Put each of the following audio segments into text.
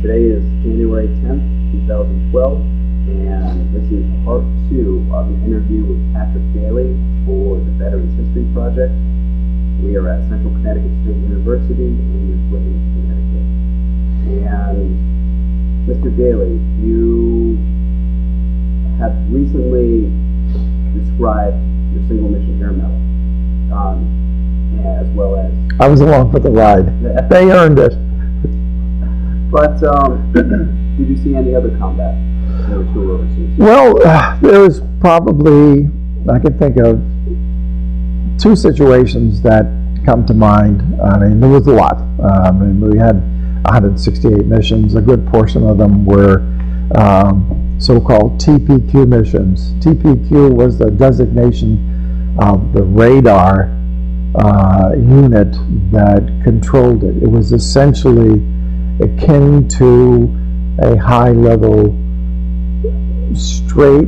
Today is January 10th, 2012, and this is part 2 of an interview with Patrick Daly for the Veterans History Project. We are at Central Connecticut State University in New Britain, Connecticut. And Mr. Daly, you have recently described your single mission air medal, as well as... I was along for the ride. They earned it. But did you see any other combat in your tour overseas? Well, there was probably, I can think of 2 situations that come to mind. I mean, there was a lot. We had 168 missions. A good portion of them were so-called TPQ missions. TPQ was the designation of the radar unit that controlled it. It was essentially akin to a high-level straight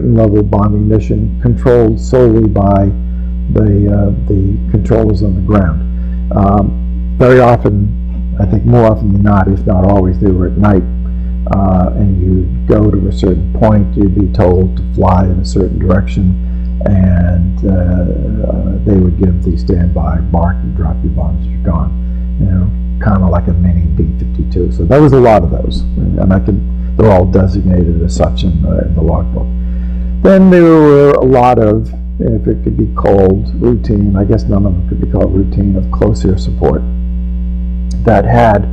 and level bombing mission controlled solely by the controllers on the ground. Very often, I think more often than not, if not always, they were at night, and you'd go to a certain point, you'd be told to fly in a certain direction, and they would give the standby mark and drop your bombs as you're gone. Kind of like a mini B-52. So there was a lot of those, and they're all designated as such in the logbook. Then there were a lot of, if it could be called routine, I guess none of them could be called routine, of close air support that had,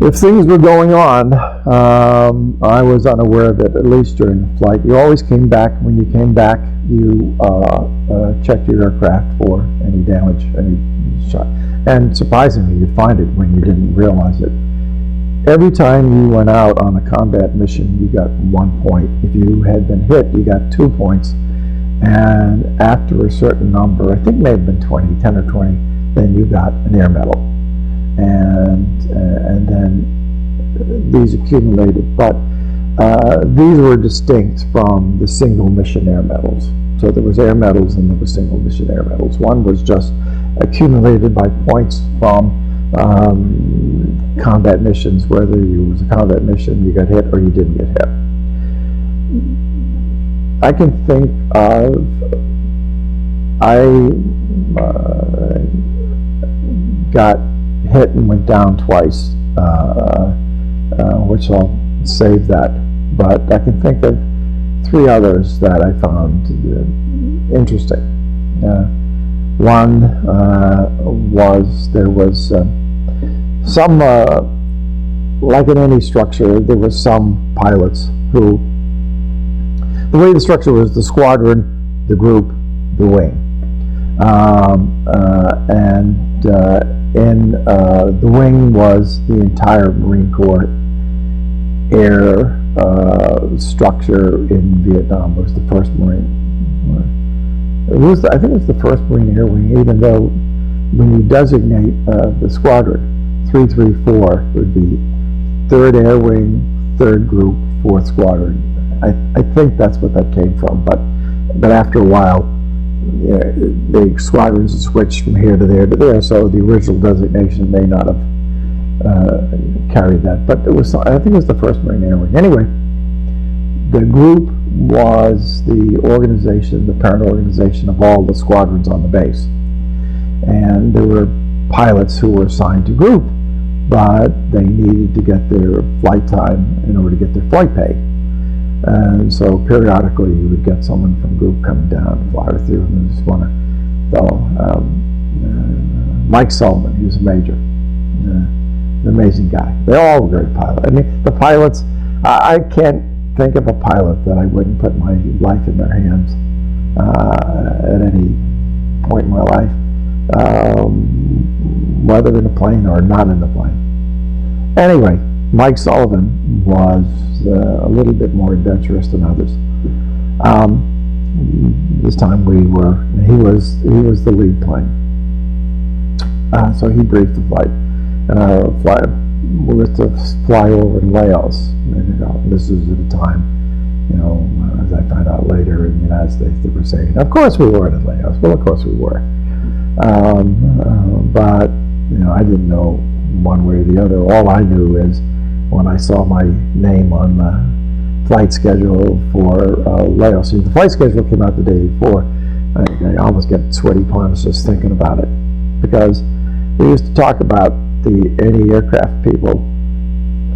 if things were going on, I was unaware of it, at least during the flight. You always came back. When you came back, you checked your aircraft for any damage, any shot. And surprisingly, you'd find it when you didn't realize it. Every time you went out on a combat mission, you got 1 point. If you had been hit, you got 2 points. And after a certain number, I think it may have been 10 or 20, then you got an air medal. And then these accumulated. But these were distinct from the single mission air medals. So there was air medals and there were single mission air medals. One was just accumulated by points from combat missions, whether it was a combat mission, you got hit or you didn't get hit. I can think of, I got hit and went down twice, which I'll save that, but I can think of 3 others that I found interesting. One was, there was some, like in any structure, there was some pilots who, the way the structure was, the squadron, the group, the wing. In the wing was the entire Marine Corps air structure in Vietnam. It was the 1st Marine. I think it was the 1st Marine Air Wing, even though when you designate the squadron, 334 would be 3rd Air Wing, 3rd Group, 4th Squadron. I think that's what that came from, but after a while, the squadrons switched from here to there to there, so the original designation may not have carried that, but it was, I think it was the 1st Marine Air Wing. Anyway, the group was the organization, the parent organization of all the squadrons on the base. And there were pilots who were assigned to group, but they needed to get their flight time in order to get their flight pay. And so periodically you would get someone from group coming down to fly her through, and this one fellow, Mike Sullivan, he was a major, an amazing guy. They're all great pilots. I mean, the pilots, I can't think of a pilot that I wouldn't put my life in their hands at any point in my life, whether in a plane or not in the plane. Anyway, Mike Sullivan was a little bit more adventurous than others. This time he was the lead plane. So he briefed the flight, and we were to fly over in Laos. And this was at a time, as I found out later in the United States, they were saying, of course we weren't in Laos. Well, of course we were. But I didn't know one way or the other. All I knew is when I saw my name on the flight schedule for Laos. See, the flight schedule came out the day before. I almost get sweaty palms just thinking about it, because they used to talk about the anti-aircraft people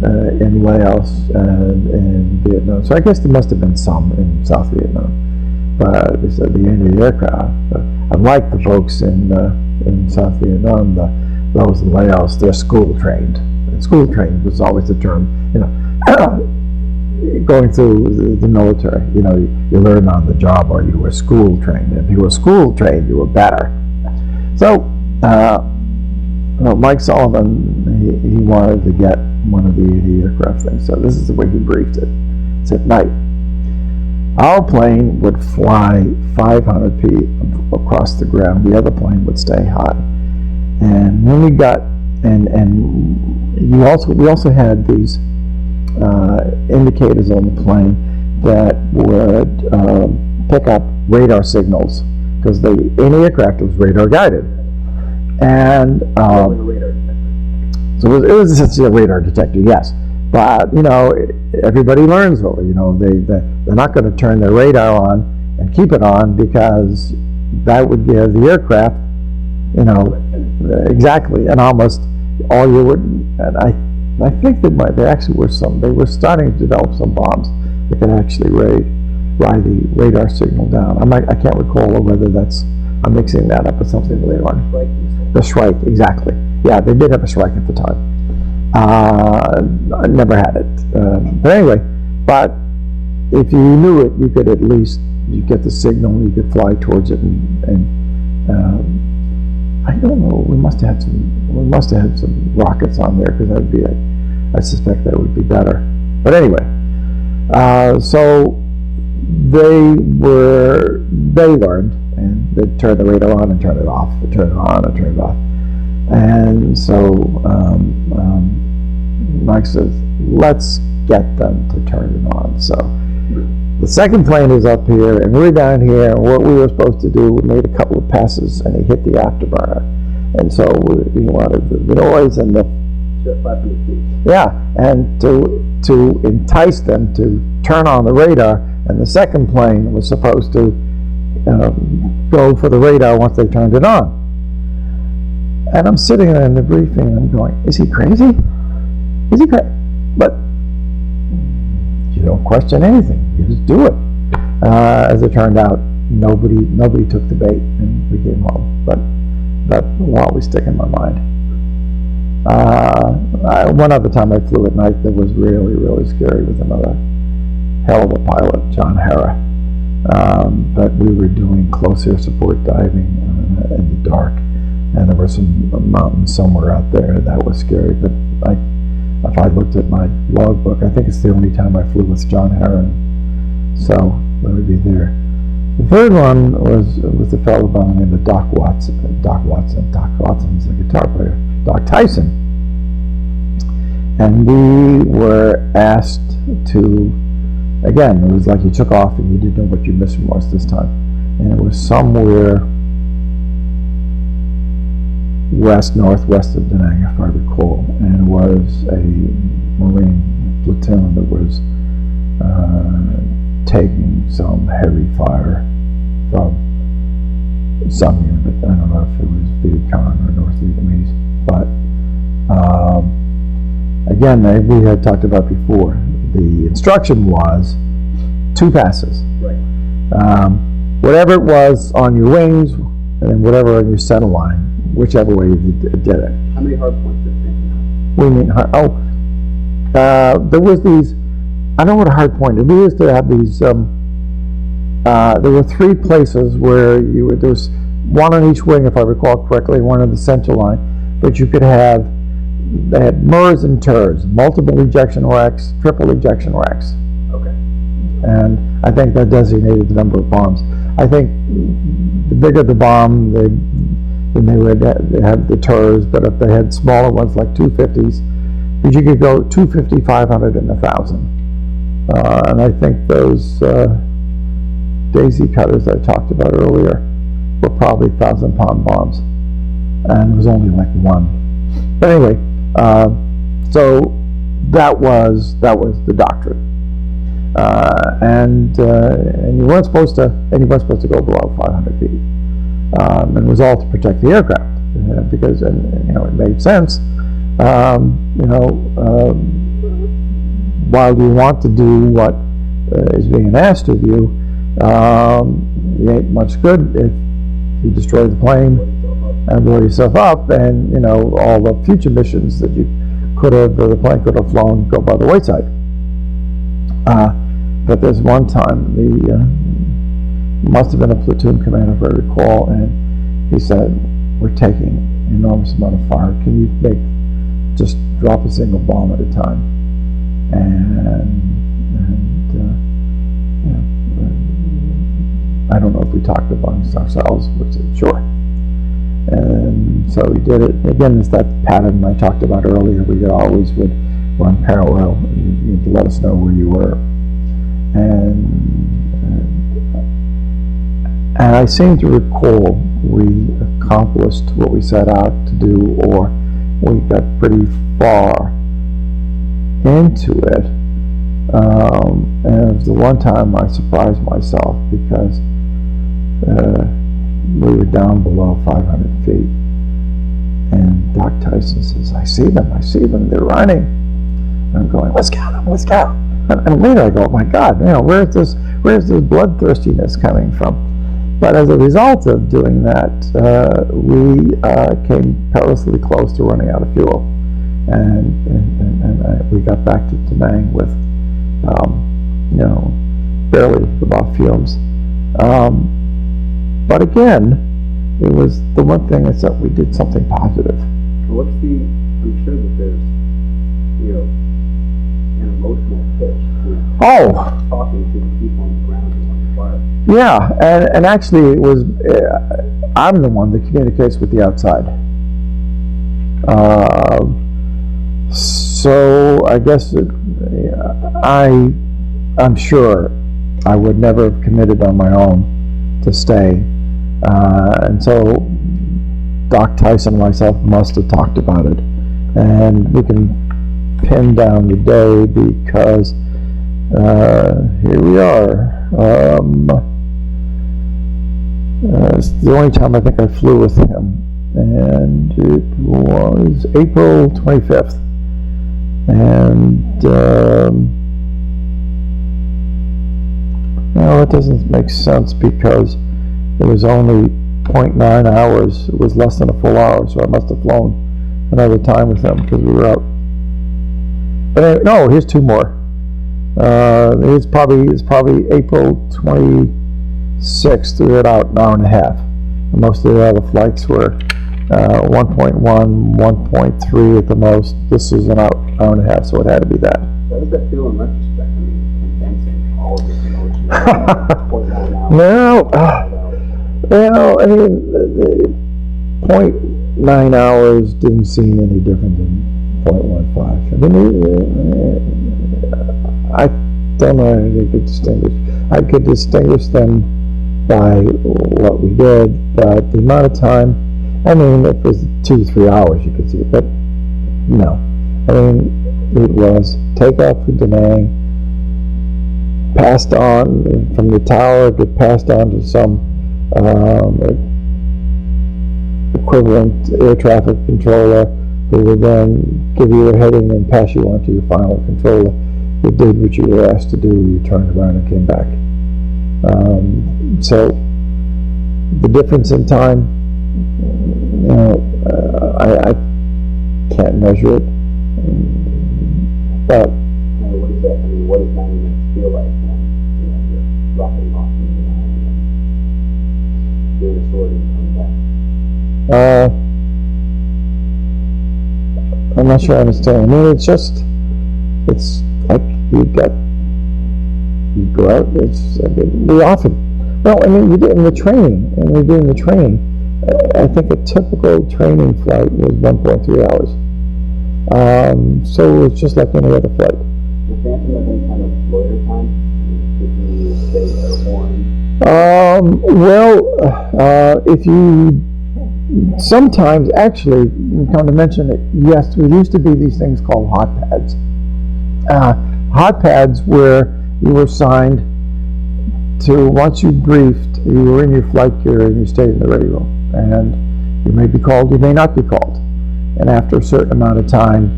in Laos and in Vietnam. So I guess there must have been some in South Vietnam. But they said the end-of-the-aircraft. Unlike the folks in South Vietnam, those in Laos, they're school-trained. And school-trained was always the term, going through the military. You learn on the job, or you were school-trained. If you were school-trained, you were better. So, Mike Sullivan, he wanted to get one of the anti-aircraft things. So this is the way he briefed it. It's at night. Our plane would fly 500 feet across the ground. The other plane would stay high. And when we got, we also had these indicators on the plane that would pick up radar signals, because the anti-aircraft was radar guided. And so it was essentially a radar detector, yes. But everybody learns over. They're not going to turn their radar on and keep it on, because that would give the aircraft, exactly, and almost all you would. And I think there actually were some. They were starting to develop some bombs that could actually ride the radar signal down. I can't recall whether I'm mixing that up with something later on. The Shrike, exactly. Yeah, they did have a Shrike at the time. I never had it. But anyway, if you knew it, you could at least get the signal. You could fly towards it, and I don't know. We must have had some rockets on there, because that'd be. I suspect that would be better. But anyway, so they learned, and they'd turn the radar on and turn it off, and turn it on and turn it off. And so Mike says, let's get them to turn it on. So the second plane is up here, and we're down here, and what we were supposed to do, we made a couple of passes, and he hit the afterburner. And so we wanted the noise and the... 500 feet. Yeah, and to entice them to turn on the radar, and the second plane was supposed to go for the radar once they turned it on. And I'm sitting there in the briefing, and I'm going, is he crazy? Is he crazy? But you don't question anything. You just do it. As it turned out, nobody took the bait, and we came home. But that will always stick in my mind. One other time I flew at night that was really, really scary with another hell of a pilot, John Hara. But we were doing close air support diving in the dark, and there were some mountains somewhere out there. That was scary. But if I looked at my logbook, I think it's the only time I flew with John Hara. So that would be there. The third one was a fellow by the name of Doc Watson. Doc Watson's a guitar player. Doc Tyson. And we were asked to, again, it was like you took off and you didn't know what your mission was this time. And it was somewhere northwest of Da Nang, if I recall. And it was a Marine platoon that was taking some heavy fire from some unit. I don't know if it was Viet Cong or North Vietnamese. But again, we had talked about before, the instruction was 2 passes. Right. Whatever it was on your wings, and then whatever on your center line, whichever way you did it. How many hard points did they We mean, there was these, I don't know what a hard point is. We used to have these, there were 3 places where there was one on each wing, if I recall correctly, one on the center line. But you could have, they had MERS and TERS, multiple ejection racks, triple ejection racks. Okay. And I think that designated the number of bombs. I think the bigger the bomb, then they would have the TERS, but if they had smaller ones like 250s, because you could go 250, 500, and 1,000. And I think those daisy cutters I talked about earlier were probably 1,000-pound bombs. And there was only like 1. But anyway, So that was the doctrine, and you weren't supposed to go below 500 feet, and it was all to protect the aircraft, because it made sense. While you want to do what is being asked of you, it ain't much good if you destroy the plane and blow yourself up, and all the future missions that the plane could have flown go by the wayside. But there's one time, must have been a platoon commander, if I recall, and he said, "We're taking an enormous amount of fire. Can you just drop a single bomb at a time?" I don't know if we talked amongst ourselves, we said, "Sure." And so we did it. Again, it's that pattern I talked about earlier. We always would run parallel. You'd let us know where you were. And I seem to recall we accomplished what we set out to do, or we got pretty far into it. And it was the one time I surprised myself, because we were down below 500 feet, and Doc Tyson says, I see them, they're running." And I'm going, let's count them. And later I go, oh my God, where's this bloodthirstiness coming from? But as a result of doing that, we came perilously close to running out of fuel, and we got back to Da Nang with, barely above fumes. But again, it was the one thing is that we did something positive. I'm sure that there's, an emotional pitch to talking to the people on the ground who want to fire. Yeah, and actually it was, I'm the one that communicates with the outside. So I guess I'm sure I would never have committed on my own to stay. And so Doc Tyson and myself must have talked about it. And we can pin down the day, because here we are. It's the only time I think I flew with him, and it was April 25th. And it doesn't make sense, because it was only 0.9 hours. It was less than a full hour, so I must have flown another time with him, because we were out. But anyway, no, here's two more. It's probably April 26th. We were out an hour and a half. And most of the other flights were 1.1, 1.3 at the most. This was an hour and a half, so it had to be that. So how does that feel in retrospect? I mean, condensing all of this emotion. 0.9 hours didn't seem any different than 0.15. I don't know how to distinguish. I could distinguish them by what we did, but the amount of time, if it was 2 to 3 hours, you could see it, but no. It was takeoff from Da Nang, passed on from the tower, get passed on to some equivalent air traffic controller, who would then give you a heading and pass you on to your final controller. You did what you were asked to do, you turned around and came back. So the difference in time, I can't measure it, but what is that? What does 90 minutes feel like when you're rocketing off from the line and doing a sortie and coming back? I'm not sure I understand. It's like you go out. We did in the training, and we're doing the training. I think a typical training flight was 1.3 hours. So it was just like any other flight. The Phantom have any kind of loiter time? Could you stay airborne? If you sometimes, actually, come to mention it, yes, there used to be these things called hot pads. Hot pads where you were assigned to, once you briefed, you were in your flight gear and you stayed in the ready room. And you may be called, you may not be called. And after a certain amount of time,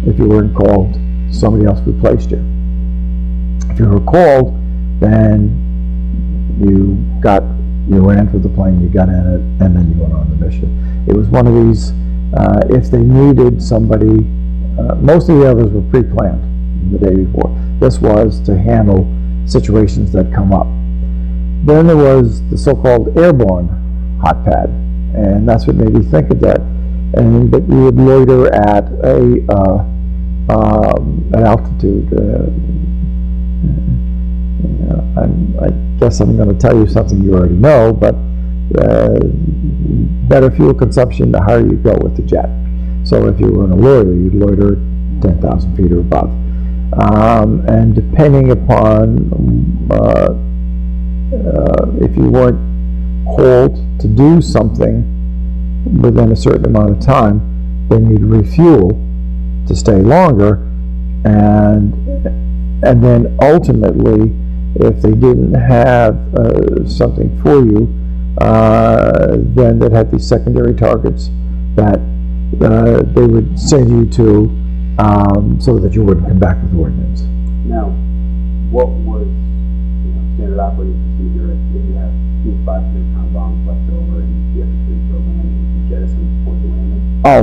if you weren't called, somebody else replaced you. If you were called, then you ran for the plane, you got in it, and then you went on the mission. It was one of these, if they needed somebody, most of the others were pre-planned the day before. This was to handle situations that come up. Then there was the so-called airborne hot pad, and that's what made me think of that. And that you would loiter at an altitude. I guess I'm going to tell you something you already know, but better fuel consumption, the higher you go with the jet. So if you were in a loiter, you'd loiter 10,000 feet or above. And depending upon if you weren't called to do something within a certain amount of time, then you'd refuel to stay longer, and then ultimately, if they didn't have something for you, then they'd have these secondary targets that they would send you to, so that you wouldn't come back with ordnance. Now, what was standard operating procedure if you have 2 500-pound bombs left over and you have to clean for a landing? Would you jettison before the landing? Oh,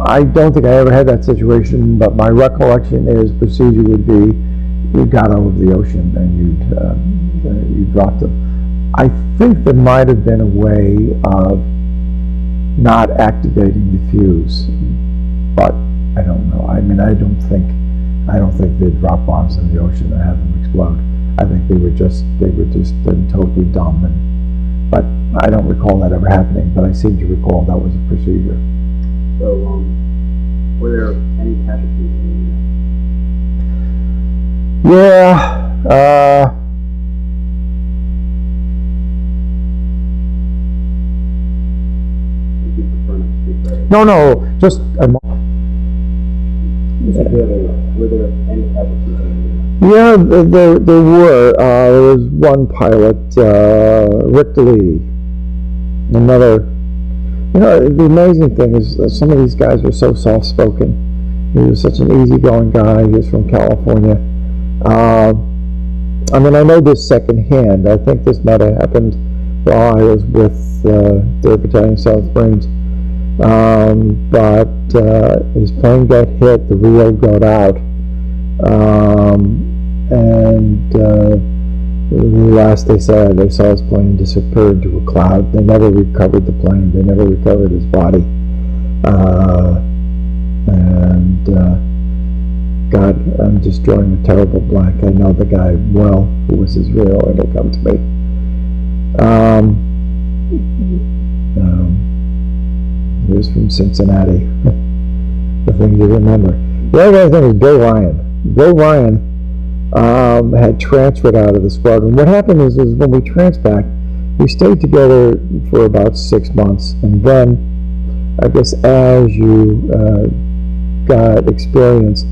I don't think I ever had that situation, but my recollection is procedure would be you got over the ocean and you dropped them. I think there might have been a way of not activating the fuse, but I don't know. I mean, I don't think they'd drop bombs in the ocean and have them explode. I think they were just totally dumb, but I don't recall that ever happening. But I seem to recall that was a procedure. So, were there any casualties in the unit? Yeah. Would you prefer not to speak about it? No, just Were there any casualties in the unit? yeah, there were. There was one pilot, Rick Daly. Another. The amazing thing is that some of these guys were so soft-spoken. He was such an easygoing guy. He was from California. I mean, I know this secondhand. I think this might have happened while I was with the Battalion South Marines. But his plane got hit, the reel got out, and the last they saw his plane disappear into a cloud. They never recovered the plane. They never recovered his body. God, I'm just drawing a terrible blank. I know the guy well who was his reel. It'll come to me. He was from Cincinnati. The thing you remember. The other thing is Bill Ryan. Bill Ryan had transferred out of the squadron. What happened is when we transpacked, we stayed together for about 6 months, and then I guess as you got experience,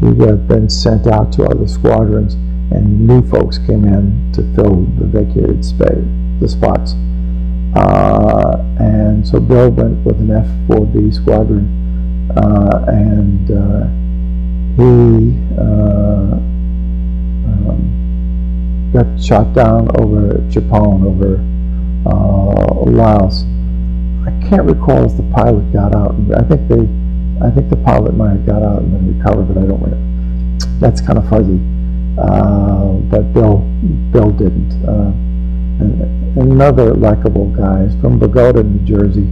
you got then sent out to other squadrons, and new folks came in to fill the vacated the spots. And so Bill went with an F-4B squadron, and he got shot down over Chapone, over Laos. I can't recall if the pilot got out. I think the pilot might have got out and then recovered, but I don't remember. That's kind of fuzzy. But Bill didn't. Another likable guy is from Bogota, New Jersey.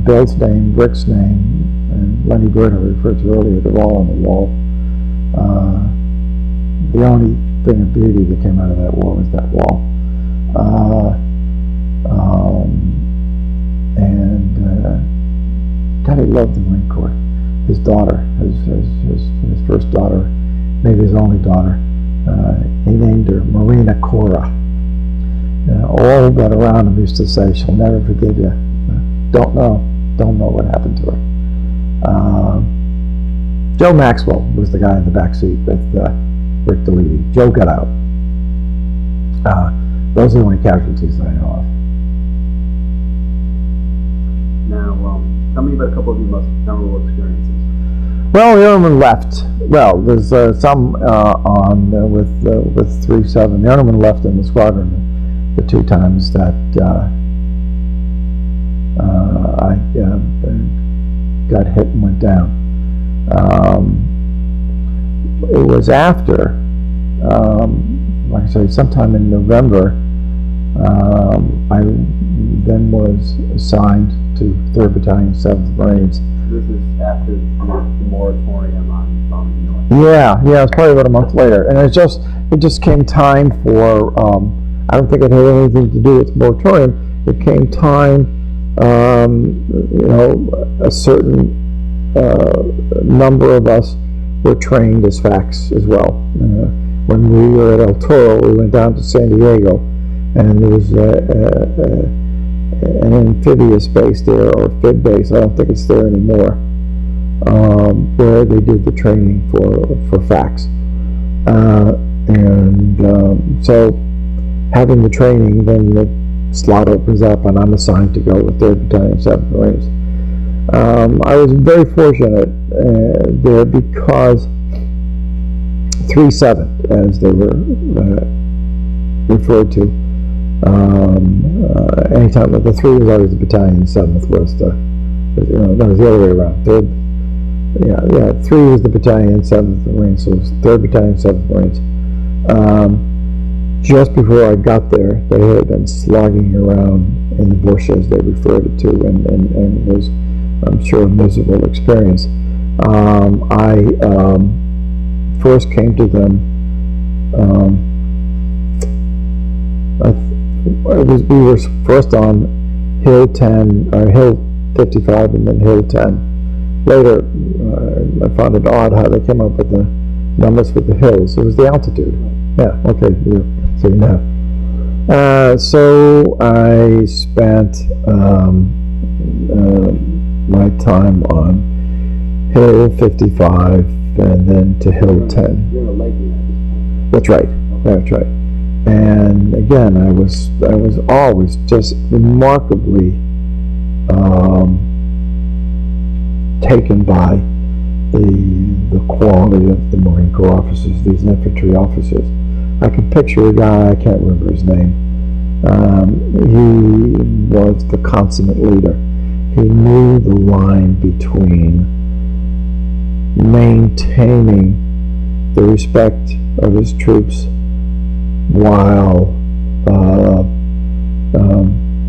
Bill's name, Rick's name, and Lenny Bird I referred to earlier, they're all on the wall. The only thing of beauty that came out of that wall was that wall. God, he loved the Marine Corps. His daughter, his first daughter, maybe his only daughter, he named her Marina Cora. all that around him used to say, "She'll never forgive you." Don't know what happened to her. Joe Maxwell was the guy in the back seat with Rick Daly. Joe got out. Those are the only casualties that I know of. Now, tell me about a couple of your most memorable experiences. Well, the airman left. Well, there's some on with 3-7. The airman left in the squadron the two times that I got hit and went down. It was after, like I say, sometime in November, I then was assigned to 3rd Battalion, 7th Marines. This is after the moratorium on bombing. Yeah, it was probably about a month later, and it just came time for. I don't think it had anything to do with moratorium. It came time, a certain number of us were trained as FACs as well. When we were at El Toro, we went down to San Diego, and there was an amphibious base there, or FIB base. I don't think it's there anymore, where they did the training for FACs. So having the training, then the slot opens up, and I'm assigned to go with 3rd Battalion, 7th Marines. I was very fortunate there because 3-7, as they were referred to, anytime the 3 was always the battalion, 7th was the, that was the other way around. 3 was the battalion, 7th Marines, so it was 3rd Battalion, 7th Marines. Just before I got there, they had been slogging around in the bush, as they referred it to, and was, I'm sure, a miserable experience. I first came to them. We were first on Hill 10, or Hill 55, and then Hill 10. Later, I found it odd how they came up with the numbers for the hills. It was the altitude. Yeah, okay, so you know. So I spent my time on Hill 55 and then to Hill 10. You're in a lake at this point. That's right. That's right. And again, I was always just remarkably taken by the quality of the Marine Corps officers, these infantry officers. I can picture a guy, I can't remember his name. He was the consummate leader. He knew the line between maintaining the respect of his troops while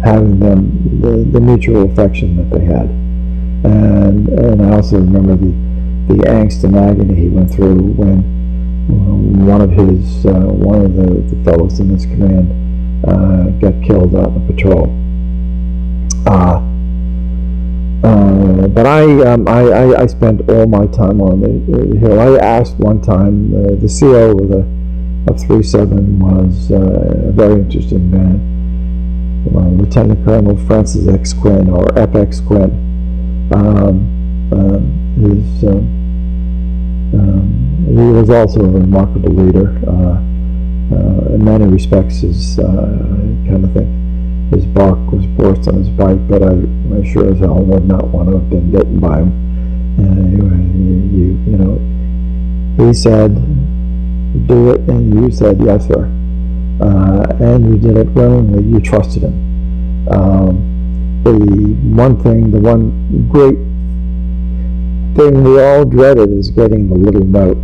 having them the mutual affection that they had, and I also remember the angst and agony he went through when one of the fellows in his command got killed out on the patrol. But I spent all my time on the hill. I asked one time, the CO of 3-7 was a very interesting man, Lieutenant Colonel Francis X. Quinn, or FX Quinn. He was also a remarkable leader. In many respects, I kind of think his bark was worse than his bite, but I sure as hell would not want to have been bitten by him. He said, "Do it," and you said, "Yes, sir." And you did it willingly. You trusted him. The one great thing we all dreaded is getting the little note,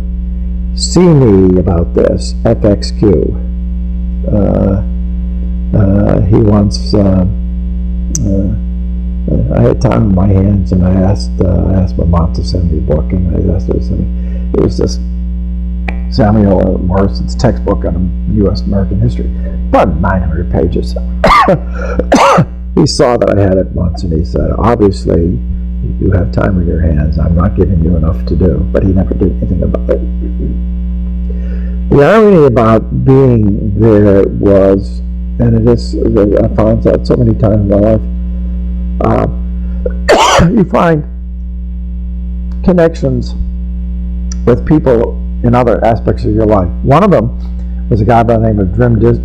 "See me about this, FXQ." He once, I had time in my hands, and I asked my mom to send me a book, and I asked her to send me. It was this Samuel Morrison's textbook on U.S. American history, about 900 pages. He saw that I had it once, and he said, "Obviously, you have time in your hands. I'm not giving you enough to do." But he never did anything about it. The irony about being there was And it is, I found that so many times in my life, you find connections with people in other aspects of your life. One of them was a guy by the name of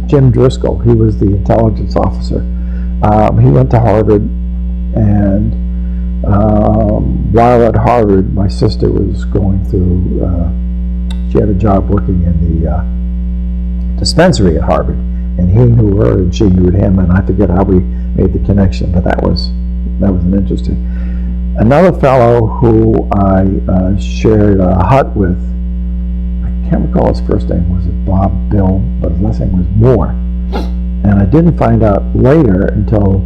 Jim Driscoll. He was the intelligence officer. He went to Harvard, and while at Harvard, my sister was going through, she had a job working in the dispensary at Harvard, and he knew her and she knew him, and I forget how we made the connection, but that was an interesting. Another fellow who I shared a hut with, I can't recall his first name, was it Bob, Bill, but his last name was Moore. And I didn't find out later until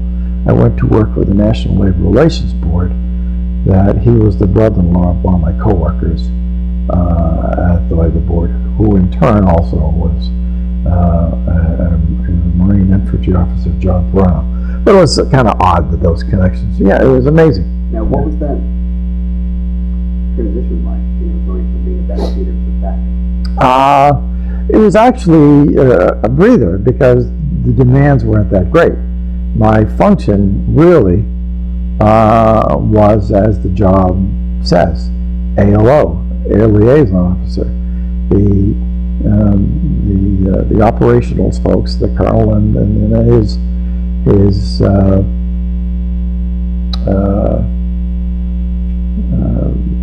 I went to work for the National Labor Relations Board that he was the brother-in-law of one of my coworkers at the Labor Board, who in turn also was a Marine Infantry officer, John Brown. But it was kind of odd that those connections. Yeah, it was amazing. Now, what was that transition like, going from being a backseater to back? It was actually a breather because the demands weren't that great. My function really was, as the job says, ALO, Air Liaison Officer. The operationals folks, the colonel and his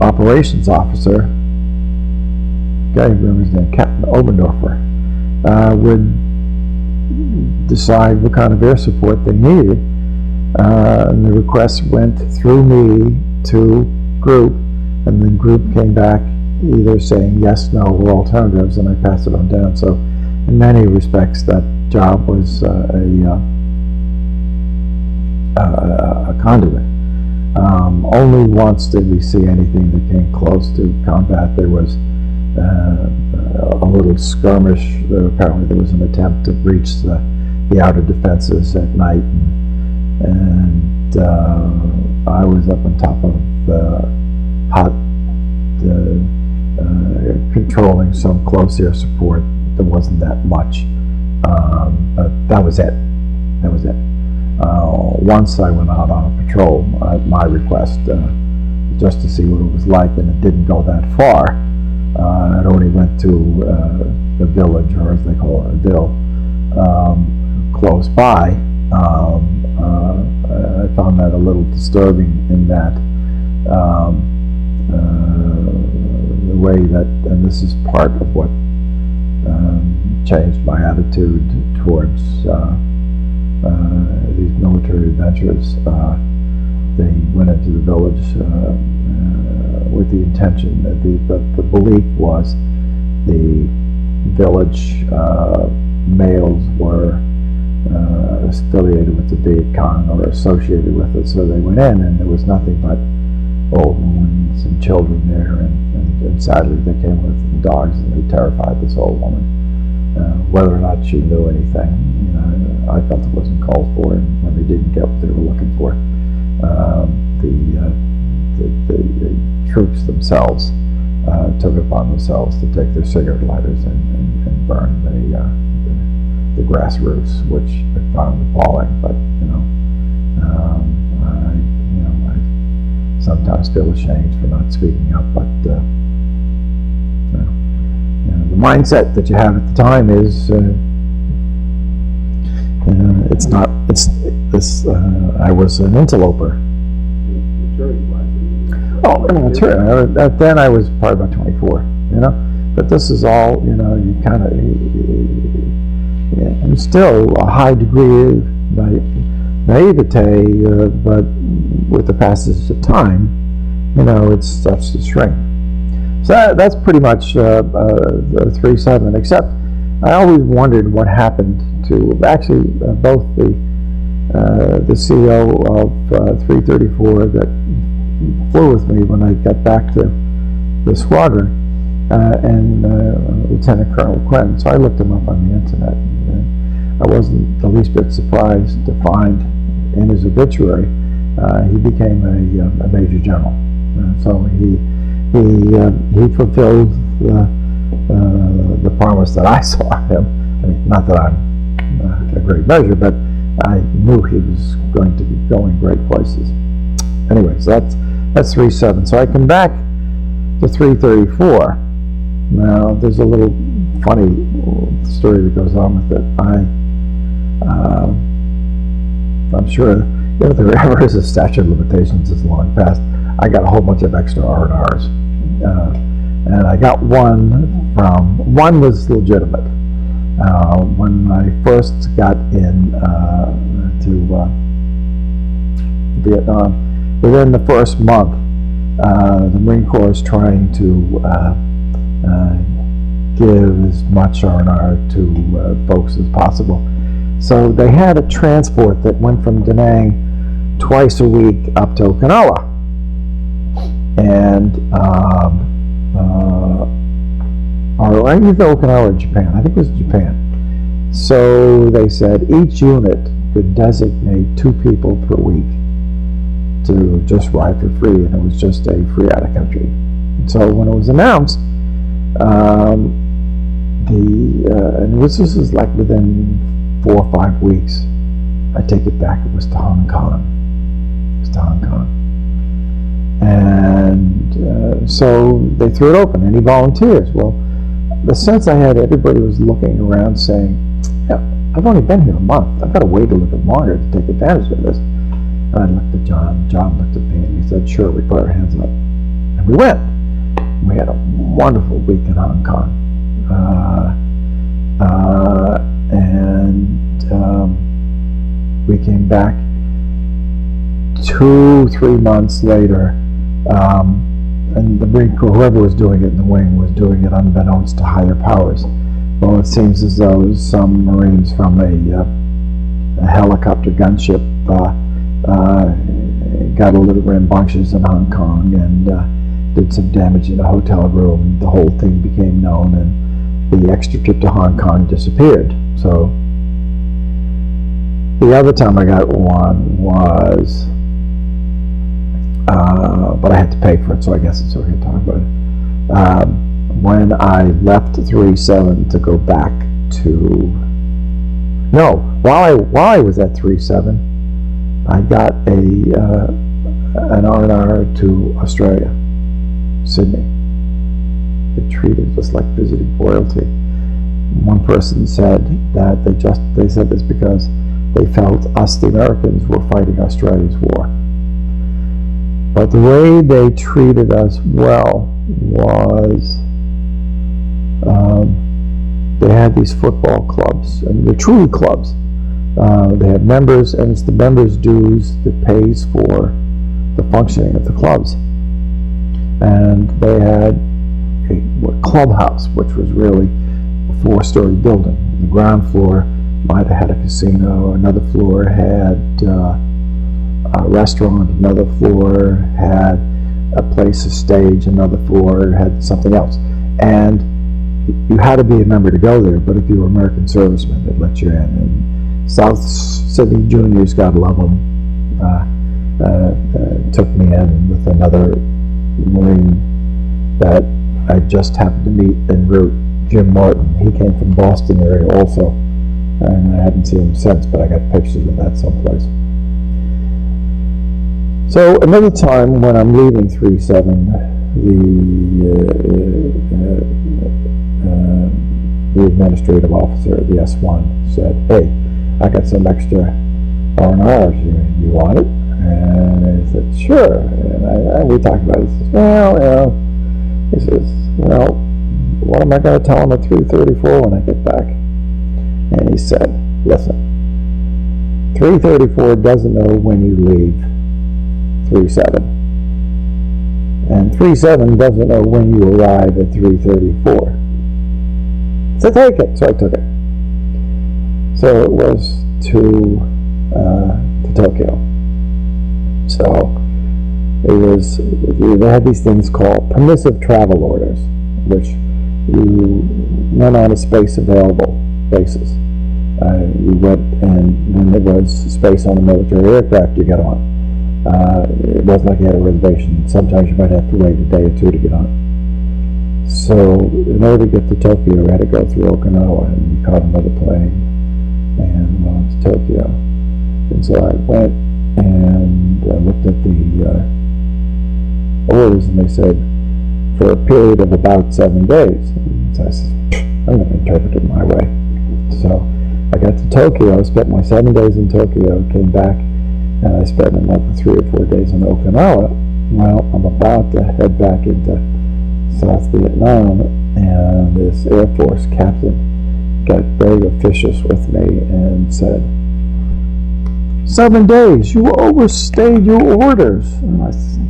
operations officer, guy who remembers his name, Captain Obendorfer, would decide what kind of air support they needed. And the requests went through me to group, and then group came back either saying yes, no, or alternatives, and I passed it on down. So in many respects, that job was a conduit. Only once did we see anything that came close to combat. There was a little skirmish. Apparently there was an attempt to breach the outer defenses at night, and I was up on top of the hut controlling some close air support. There wasn't that much, but that was it. Once I went out on a patrol at my request, just to see what it was like, and it didn't go that far. It only went to the village, or as they call it, a ville, close by. I found that a little disturbing in that the way that, and this is part of what changed my attitude towards these military adventures. They went into the village with the intention that the belief was the village males were affiliated with the Viet Cong or associated with it, so they went in, and there was nothing but old women and some children there, and sadly they came with dogs, and they terrified this old woman. Whether or not she knew anything, I felt it wasn't called for, and when they didn't get what they were looking for, the troops themselves took it upon themselves to take their cigarette lighters and burn the grassroots, which I found appalling. But I sometimes feel ashamed for not speaking up. But the mindset that you have at the time is it's not. I was an interloper. Oh, then I was probably about 24, but this is all, you kind of, and still a high degree of naivete, but with the passage of time, it starts to shrink. So that's pretty much the 3-7, except I always wondered what happened to, actually, both the CEO of 334 that flew with me when I got back to the squadron, and Lieutenant Colonel Quinn. So I looked him up on the internet, and I wasn't the least bit surprised to find in his obituary he became a major general. So he fulfilled the promise that I saw him. I mean, not that I'm a great measure, but I knew he was going to be going great places. Anyways, that's 3.7. So I come back to 3.34. Now, there's a little funny story that goes on with it. I'm sure if there ever is a statute of limitations that's long past, I got a whole bunch of extra R&Rs. And I got one was legitimate. When I first got in to Vietnam, within the first month, the Marine Corps is trying to give as much R&R to folks as possible. So they had a transport that went from Da Nang twice a week up to Okinawa. And or either Okinawa or Japan. I think it was Japan. So they said each unit could designate 2 people per week to just ride for free, and it was just a free out of country. So when it was announced, and this was like within 4 or 5 weeks, I take it back, it was to Hong Kong. And so they threw it open. Any volunteers? Well, the sense I had, everybody was looking around saying, yeah, I've only been here a month. I've got to wait a little bit longer to take advantage of this. And I looked at John. John looked at me and he said, sure, we put our hands up. And we went. We had a wonderful week in Hong Kong. We came back 2-3 months later, and the Marine Corps, whoever was doing it in the wing, was doing it unbeknownst to higher powers. Well, it seems as though some Marines from a helicopter gunship got a little rambunctious in Hong Kong and did some damage in a hotel room. The whole thing became known, and the extra trip to Hong Kong disappeared. So the other time I got one was, but I had to pay for it, so I guess it's okay to talk about it. When I left 3.7 to go back to, while I was at 3.7, I got an R&R to Australia, Sydney. They treated us like visiting royalty. One person said that they said this because they felt us, the Americans, were fighting Australia's war. But the way they treated us well was they had these football clubs, and they're truly clubs. They have members, and it's the members' dues that pays for the functioning of the clubs. And they had a clubhouse, which was really a 4-story building. The ground floor might have had a casino, another floor had a restaurant, another floor had a place to stage, another floor had something else. And you had to be a member to go there, but if you were American servicemen, they'd let you in. And South Sydney Juniors, God love them, took me in with another Marine that I just happened to meet en route, Jim Martin. He came from Boston area also, and I hadn't seen him since, but I got pictures of that someplace. So another time when I'm leaving 3.7, the administrative officer, the S1, said, hey, I got some extra R&Rs, you want it? And I said, sure. And we talked about it. He says, well, what am I going to tell him at 3.34 when I get back? And he said, listen, 3.34 doesn't know when you leave 3.7. And 3.7 doesn't know when you arrive at 3.34. So take it. So I took it. So it was to Tokyo. So it was, they had these things called permissive travel orders, which you went on a space available basis. You went, and when there was space on a military aircraft, you got on. It wasn't like you had a reservation. Sometimes you might have to wait a day or two to get on. So in order to get to Tokyo, we had to go through Okinawa, and we caught another plane and on to Tokyo. And so I went and looked at the orders, and they said for a period of about 7 days. And so I said, I'm going to interpret it my way. So I got to Tokyo, I spent my 7 days in Tokyo, came back, and I spent another 3 or 4 days in Okinawa. Well, I'm about to head back into South Vietnam, and this Air Force captain got very officious with me and said, 7 days, you overstayed your orders. And I said,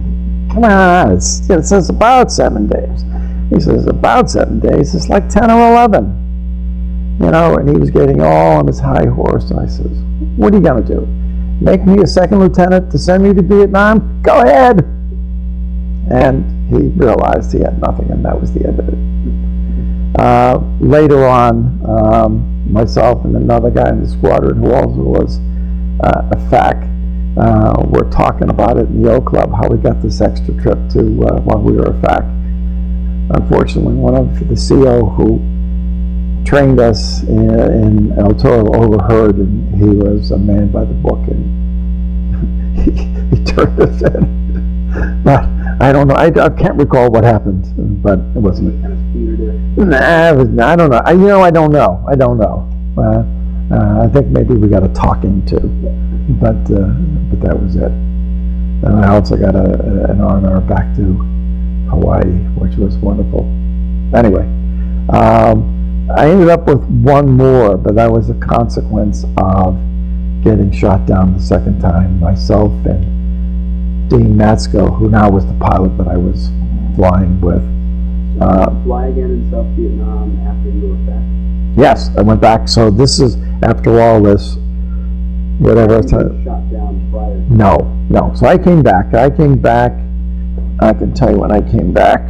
come on, it says about 7 days. He says, about 7 days, it's like 10 or 11. You know, and he was getting all on his high horse. And I says, what are you going to do? Make me a second lieutenant to send me to Vietnam? Go ahead. And he realized he had nothing, and that was the end of it. Later on, myself and another guy in the squadron who also was a FAC, were talking about it in the O Club, how we got this extra trip to while we were a FAC. Unfortunately, one of the CO who trained us in El Toro overheard, and he was a man by the book, and he turned us in. But I don't know. I can't recall what happened, but it wasn't. Kind of speared it. Nah, I don't know. I don't know. I don't know. I think maybe we got a talking to, but that was it. And I also got an R&R back to Hawaii, which was wonderful. Anyway, I ended up with one more, but that was a consequence of getting shot down the second time. Myself and Dean Matsko, who now was the pilot that I was flying with. Fly again in South Vietnam after you were back? Yes, I went back. So this is, after all this, whatever. You were shot down prior? No. So I came back. I can tell you when I came back.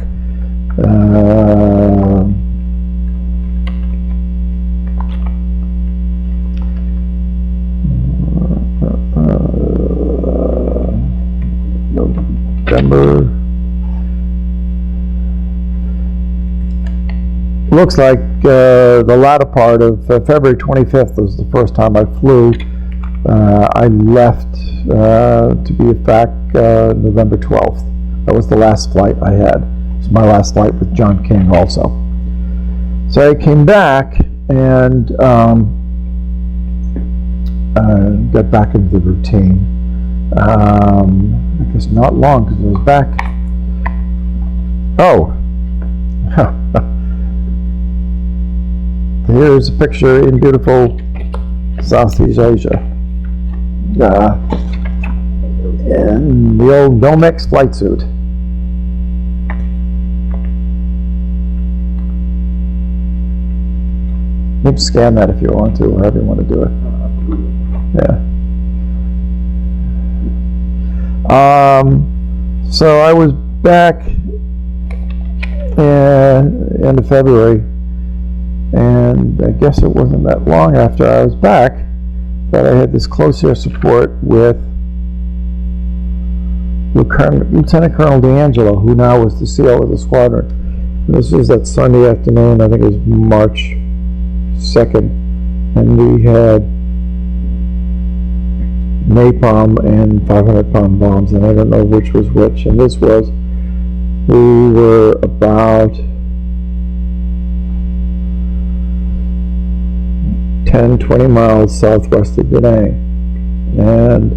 November. Looks like the latter part of February 25th was the first time I flew. I left to be a FAC November 12th. That was the last flight I had. It was my last flight with John King also. So I came back and got back into the routine. I guess not long, because I was back. Oh. Here's a picture in beautiful Southeast Asia. In the old Nomex flight suit. You can scan that if you want to, or however you want to do it. Yeah. So I was back end of February, and I guess it wasn't that long after I was back that I had this close air support with Lieutenant Colonel D'Angelo, who now was the CO of the squadron. And this was that Sunday afternoon, I think it was March 2nd, and we had napalm and 500-pound bombs, and I don't know which was which. And this was, we were about 10-20 miles southwest of Da Nang, and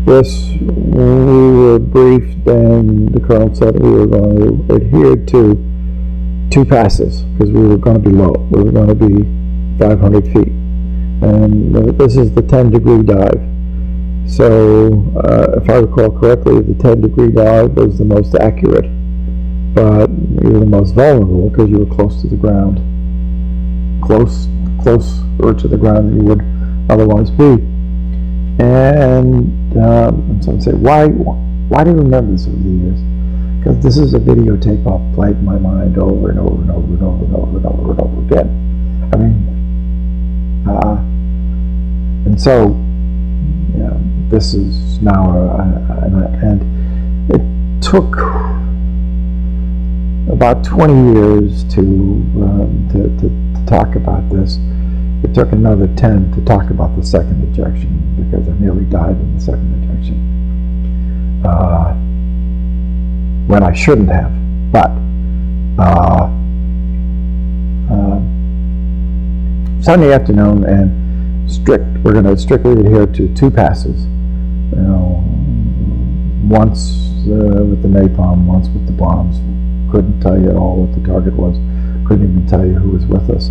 this, we were briefed, and the colonel said we were going to adhere to 2 passes, because we were going to be low. We were going to be 500 feet, and this is the 10-degree dive. So, if I recall correctly, the 10-degree dive was the most accurate, but you were the most vulnerable because you were close to the ground, closer to the ground than you would otherwise be. And some say, why do you remember this over the years? Because this is a videotape I've played in my mind over and over and over and over and over and over and over again. I mean, and so, you know, this is now, and it took about 20 years to talk about this. it took another 10 to talk about the second ejection, because I nearly died in the second ejection. When I shouldn't have, but Sunday afternoon, and we're going to strictly adhere to 2 passes. You know, once with the napalm, once with the bombs. Couldn't tell you at all what the target was. Couldn't even tell you who was with us.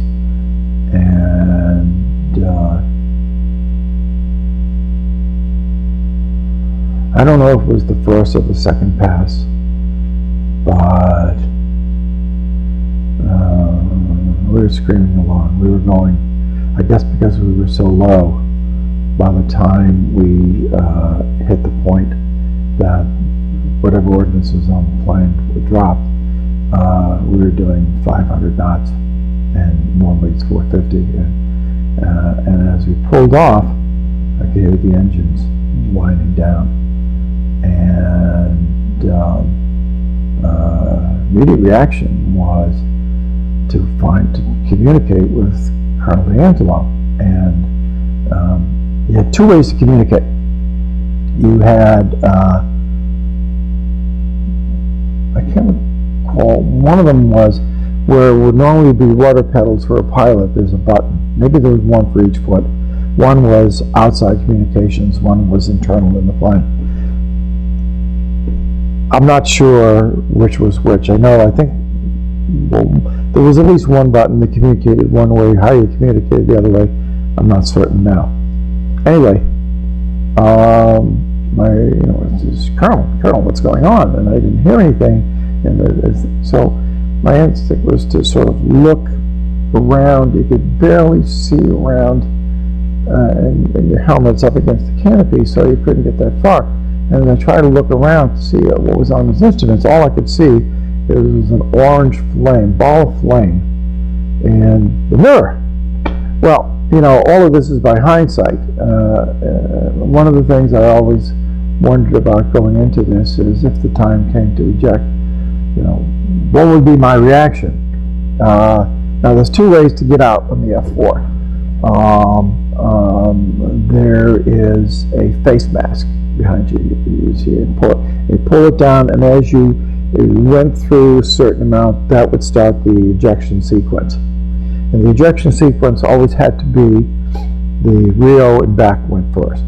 And I don't know if it was the first or the second pass, but we were screaming along. We were going, I guess because we were so low, by the time we hit the point that whatever ordnance was on the plane would drop, we were doing 500 knots, and normally it's 450. And as we pulled off, I could hear the engines winding down. And immediate reaction was to communicate with Colonel D'Angelo. And you had 2 ways to communicate. You had, I can't recall, one of them was where it would normally be rudder pedals for a pilot, there's a button. Maybe there was one for each foot. One was outside communications, one was internal in the plane. I'm not sure which was which. I think there was at least one button that communicated one way. How you communicated the other way, I'm not certain now. Anyway, it's just, Colonel, what's going on? And I didn't hear anything. So my instinct was to sort of look around. You could barely see around, and your helmet's up against the canopy, so you couldn't get that far. And I tried to look around to see what was on these instruments. All I could see was an orange ball of flame, and the mirror. Well, all of this is by hindsight. One of the things I always wondered about going into this is, if the time came to eject, what would be my reaction? Now, there's 2 ways to get out on the F4. There is a face mask behind you. You see it, you pull it down, and as you went through a certain amount, that would start the ejection sequence. And the ejection sequence always had to be the Rio and back went first.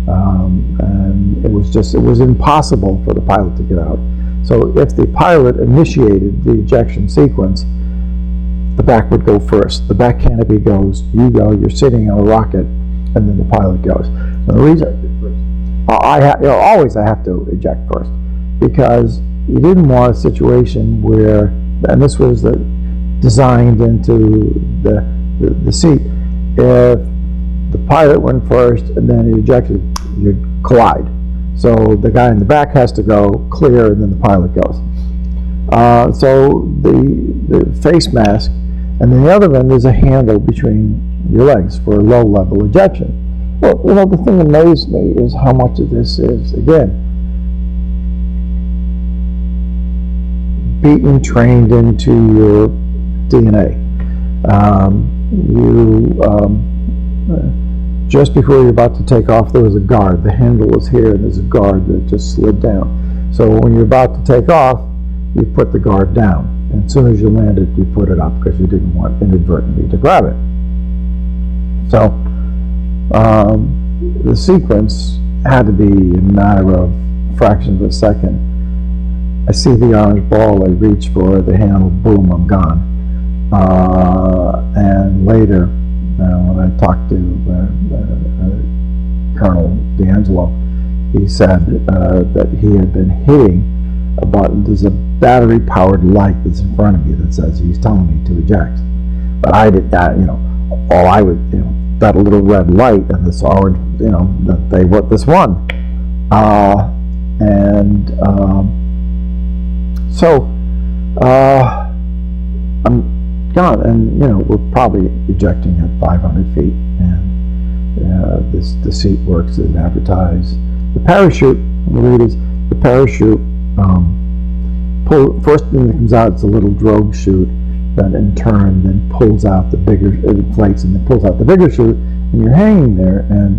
And it was impossible for the pilot to get out. So if the pilot initiated the ejection sequence, the back would go first. The back canopy goes, you go, you're sitting on a rocket, and then the pilot goes. And the reason I have to eject first, because you didn't want a situation where, and this was designed into the seat, if the pilot went first and then he ejected, you'd collide. So the guy in the back has to go clear, and then the pilot goes. So the face mask, and then the other end is a handle between your legs for low level ejection. Well, the thing that amazed me is how much of this is, again, beaten, trained into your DNA. Just before you're about to take off, there was a guard. The handle was here, and there's a guard that just slid down. So when you're about to take off, you put the guard down. And as soon as you landed, you put it up, because you didn't want inadvertently to grab it. So the sequence had to be a matter of fractions of a second. I see the orange ball, I reach for the handle, boom, I'm gone. And later, when I talked to Colonel D'Angelo, he said that he had been hitting a button. There's a battery-powered light that's in front of you that says he's telling me to eject. But I did that, all I would, that little red light and this orange, that they were this one. So I'm gone, and we're probably ejecting at 500 feet, and the seat works as advertised. The parachute, first thing that comes out is a little drogue chute, that in turn then pulls out the bigger, inflates and then pulls out the bigger chute, and you're hanging there. And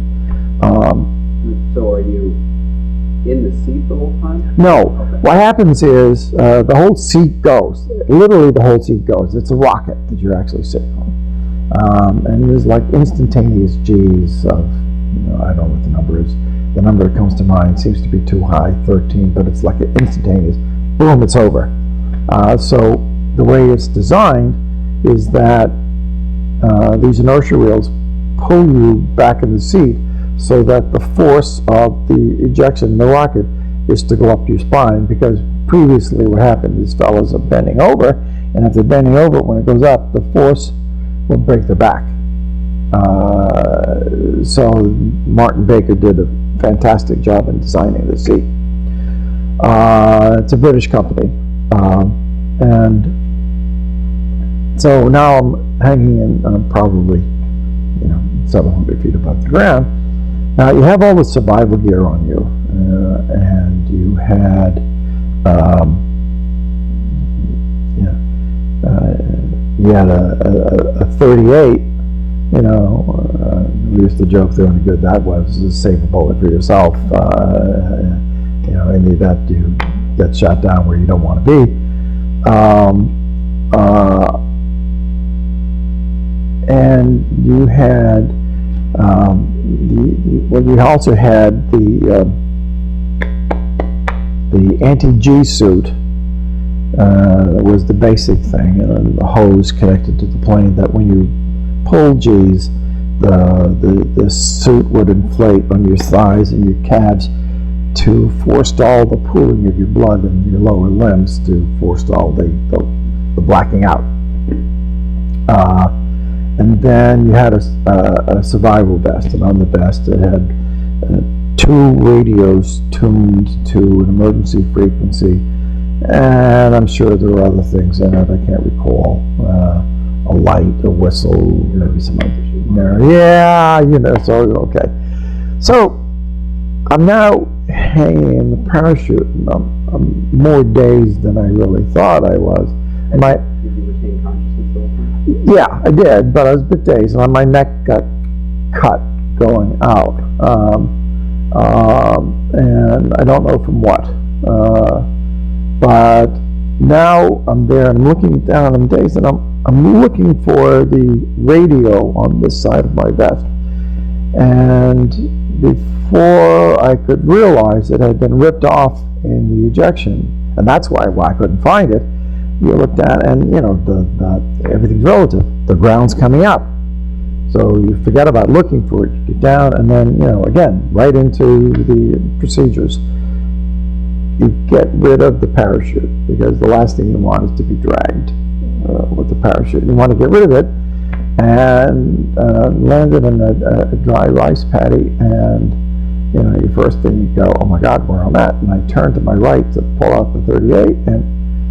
So are you in the seat the whole time? no, Okay. what happens is the whole seat goes. Literally, the whole seat goes. It's a rocket that you're actually sitting on, and there's like instantaneous G's of, I don't know what the number is. The number that comes to mind seems to be too high, 13, but it's like an instantaneous. Boom, it's over. So the way it's designed is that these inertia wheels pull you back in the seat so that the force of the ejection in the rocket is to go up your spine, because previously what happened is fellows are bending over, and if they're bending over, when it goes up, the force will break their back. So Martin Baker did a fantastic job in designing the seat. It's a British company. And so now I'm hanging in probably, 700 feet above the ground. Now you have all the survival gear on you, and you had, a 38. We used to joke the only good that was to save a bullet for yourself. In the event you get shot down where you don't want to be. And you had you also had the anti-G suit. Was the basic thing, and the hose connected to the plane that when you pull G's, the suit would inflate on your thighs and your calves to forestall the pooling of your blood in your lower limbs, to forestall the blacking out. And then you had a survival vest, and on the vest it had 2 radios tuned to an emergency frequency, and I'm sure there were other things in it, I can't recall. A light, a whistle, maybe some other shit there. Yeah, so okay. So I'm now hanging in the parachute, and I'm more dazed than I really thought I was. Did you retain consciousness the whole time? Yeah, I did, but I was a bit dazed, and my neck got cut going out, and I don't know from what. But now I'm there, and I'm looking down, I'm dazed, and I'm looking for the radio on this side of my vest. And before I could realize it had been ripped off in the ejection, and that's why I couldn't find it. You look down, and everything's relative. The ground's coming up, so you forget about looking for it. You get down, and then again right into the procedures. You get rid of the parachute, because the last thing you want is to be dragged with the parachute. You want to get rid of it, and landed in a dry rice paddy, and your first thing you go, oh my God, where am I at? And I turned to my right to pull out the 38, and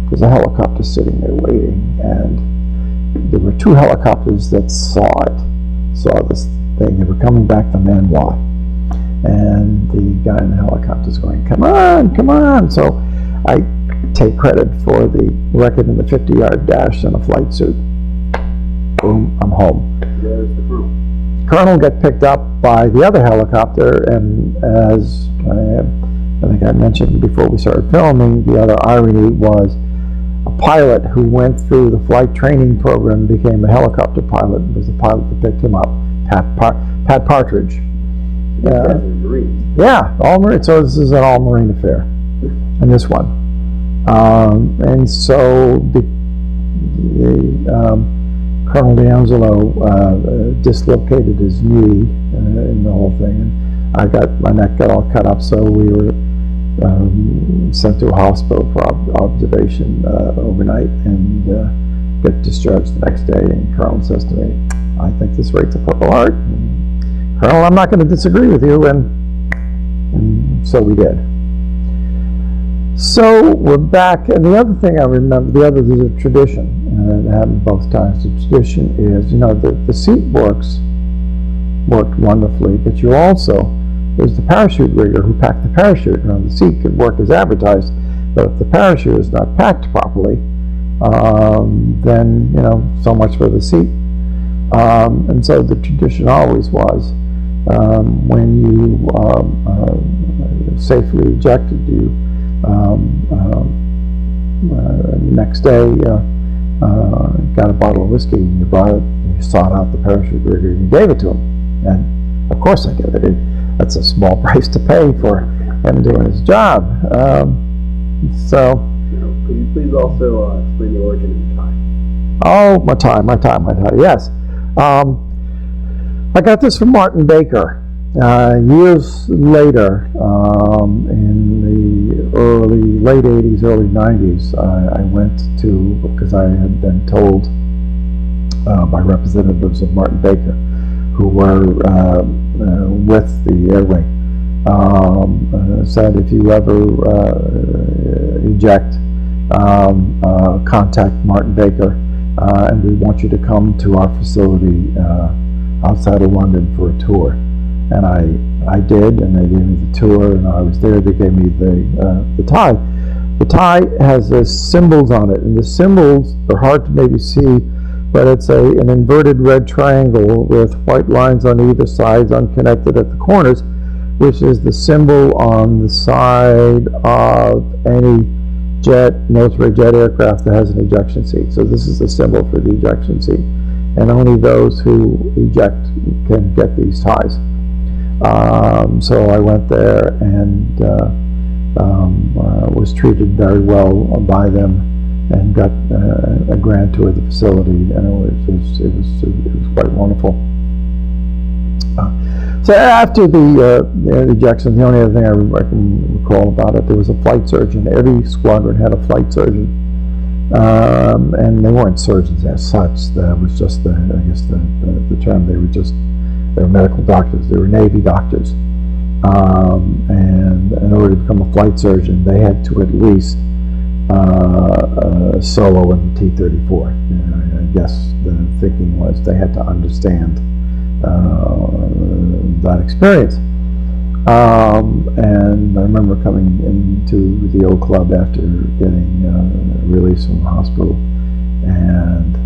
there's a helicopter sitting there waiting, and there were 2 helicopters that saw this thing. They were coming back from Manwa, and the guy in the helicopter is going, come on. So I take credit for the record in the 50-yard dash in a flight suit. Boom, I'm home. There's the crew. Colonel got picked up by the other helicopter, and as I think I mentioned before we started filming, the other irony was a pilot who went through the flight training program, became a helicopter pilot, was the pilot that picked him up, Pat Partridge. Marines. Yeah, all Marine. So this is an all Marine affair, and this one. And so the Colonel D'Angelo dislocated his knee in the whole thing, and my neck got all cut up. So we were sent to a hospital for observation overnight, and get discharged the next day. And Colonel says to me, "I think this rate's a Purple Heart." Colonel, I'm not going to disagree with you, and so we did. So we're back, and the other thing I remember, there's a tradition, and it happened both times. The tradition is, the seat worked wonderfully, but there's the parachute rigger who packed the parachute. The seat could work as advertised, but if the parachute is not packed properly, then, so much for the seat. And so the tradition always was, when you safely ejected, you next day got a bottle of whiskey and you brought it, and you sought out the parachute rigger and you gave it to him. And of course I did it. That's a small price to pay for him doing his job. Could you please also explain the origin of your tie? Oh, my tie, yes. I got this from Martin Baker. Years later, in the late 80s, early 90s, I went to, because I had been told by representatives of Martin Baker who were with the Air Wing, said if you ever eject, contact Martin Baker, and we want you to come to our facility outside of London for a tour. And I did, and they gave me the tour, and I was there. They gave me the tie. The tie has symbols on it, and the symbols are hard to maybe see, but it's an inverted red triangle with white lines on either side, unconnected at the corners, which is the symbol on the side of any military jet aircraft that has an ejection seat. So this is the symbol for the ejection seat, and only those who eject can get these ties. So I went there and was treated very well by them, and got a grand tour of the facility, and it was quite wonderful. So after the ejection, the only other thing I can recall about it, there was a flight surgeon. Every squadron had a flight surgeon, and they weren't surgeons as such. That was just the term. They were medical doctors. They were Navy doctors, and in order to become a flight surgeon, they had to at least solo in the T-34. I guess the thinking was they had to understand that experience. And I remember coming into the old club after getting released from the hospital, and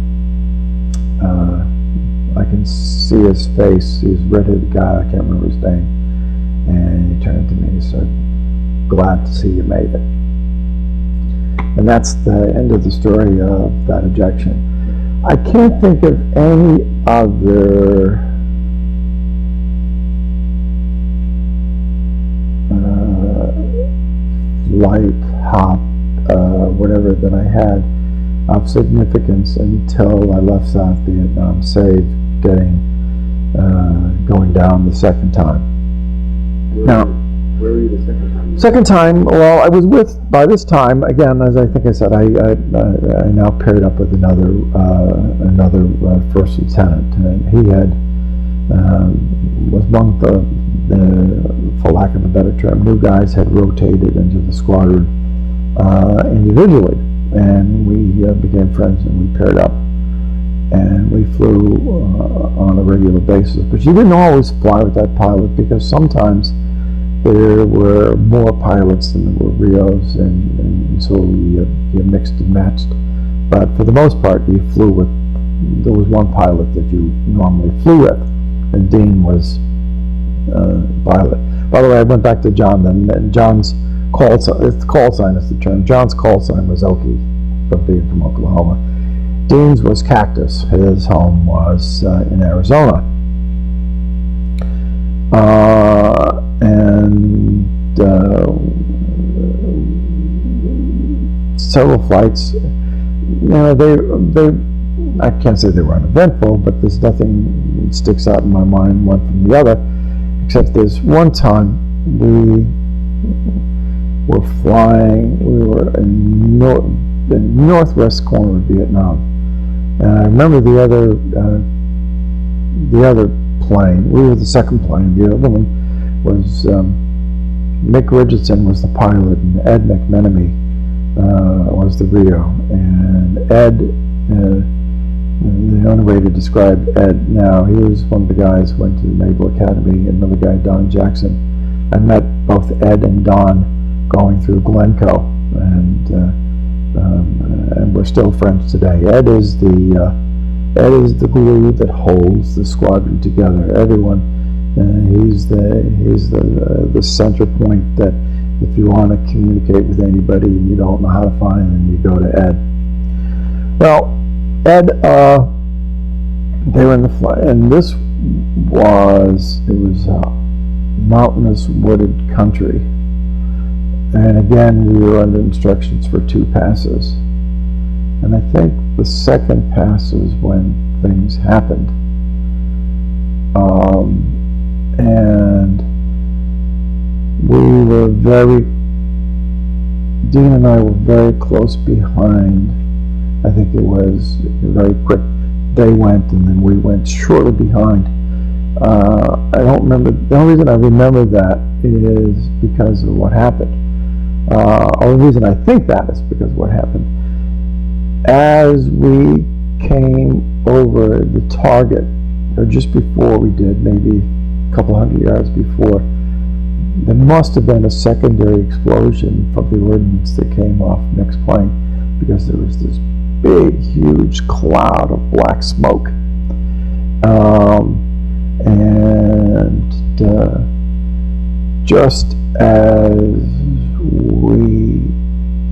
I can see his face. He's a redheaded guy, I can't remember his name, and he turned to me and said, "Glad to see you made it." And that's the end of the story of that ejection. I can't think of any other flight, hop, whatever that I had of significance until I left South Vietnam, save going down the second time. Where were you the second time? Second time, well, I was by this time, again, as I think I said, I now paired up with another first lieutenant, and he was among the, for lack of a better term, new guys had rotated into the squadron individually, and we became friends, and we paired up, and we flew on a regular basis. But you didn't always fly with that pilot, because sometimes there were more pilots than there were Rios, and so you mixed and matched. But for the most part, there was one pilot that you normally flew with, and Dean was pilot. By the way, I went back to John then, and John's call sign is the term. John's call sign was Okie, from being from Oklahoma. Dean's was Cactus. His home was in Arizona. And several flights, I can't say they were uneventful, but there's nothing that sticks out in my mind one from the other, except there's one time we were flying, we were in the northwest corner of Vietnam, and I remember the other plane, we were the second plane, the other one was Mick Richardson was the pilot, and Ed McMenemy was the Rio. And Ed, the only way to describe Ed now, he was one of the guys who went to the Naval Academy, and another guy, Don Jackson. I met both Ed and Don going through Glencoe, and we're still friends today. Ed is the glue that holds the squadron together. Everyone, he's the center point that if you want to communicate with anybody and you don't know how to find them, you go to Ed. Well, Ed, they were in the flight, and this was mountainous, wooded country. And again, we were under instructions for 2 passes. And I think the second pass is when things happened. And Dean and I were very close behind. I think it was very quick. They went and then we went shortly behind. I don't remember, the only reason I remember that is because of what happened. Or the reason I think that is because of what happened. As we came over the target, or just before we did, maybe a couple hundred yards before, there must have been a secondary explosion from the ordnance that came off Mick's plane, because there was this big, huge cloud of black smoke. And just as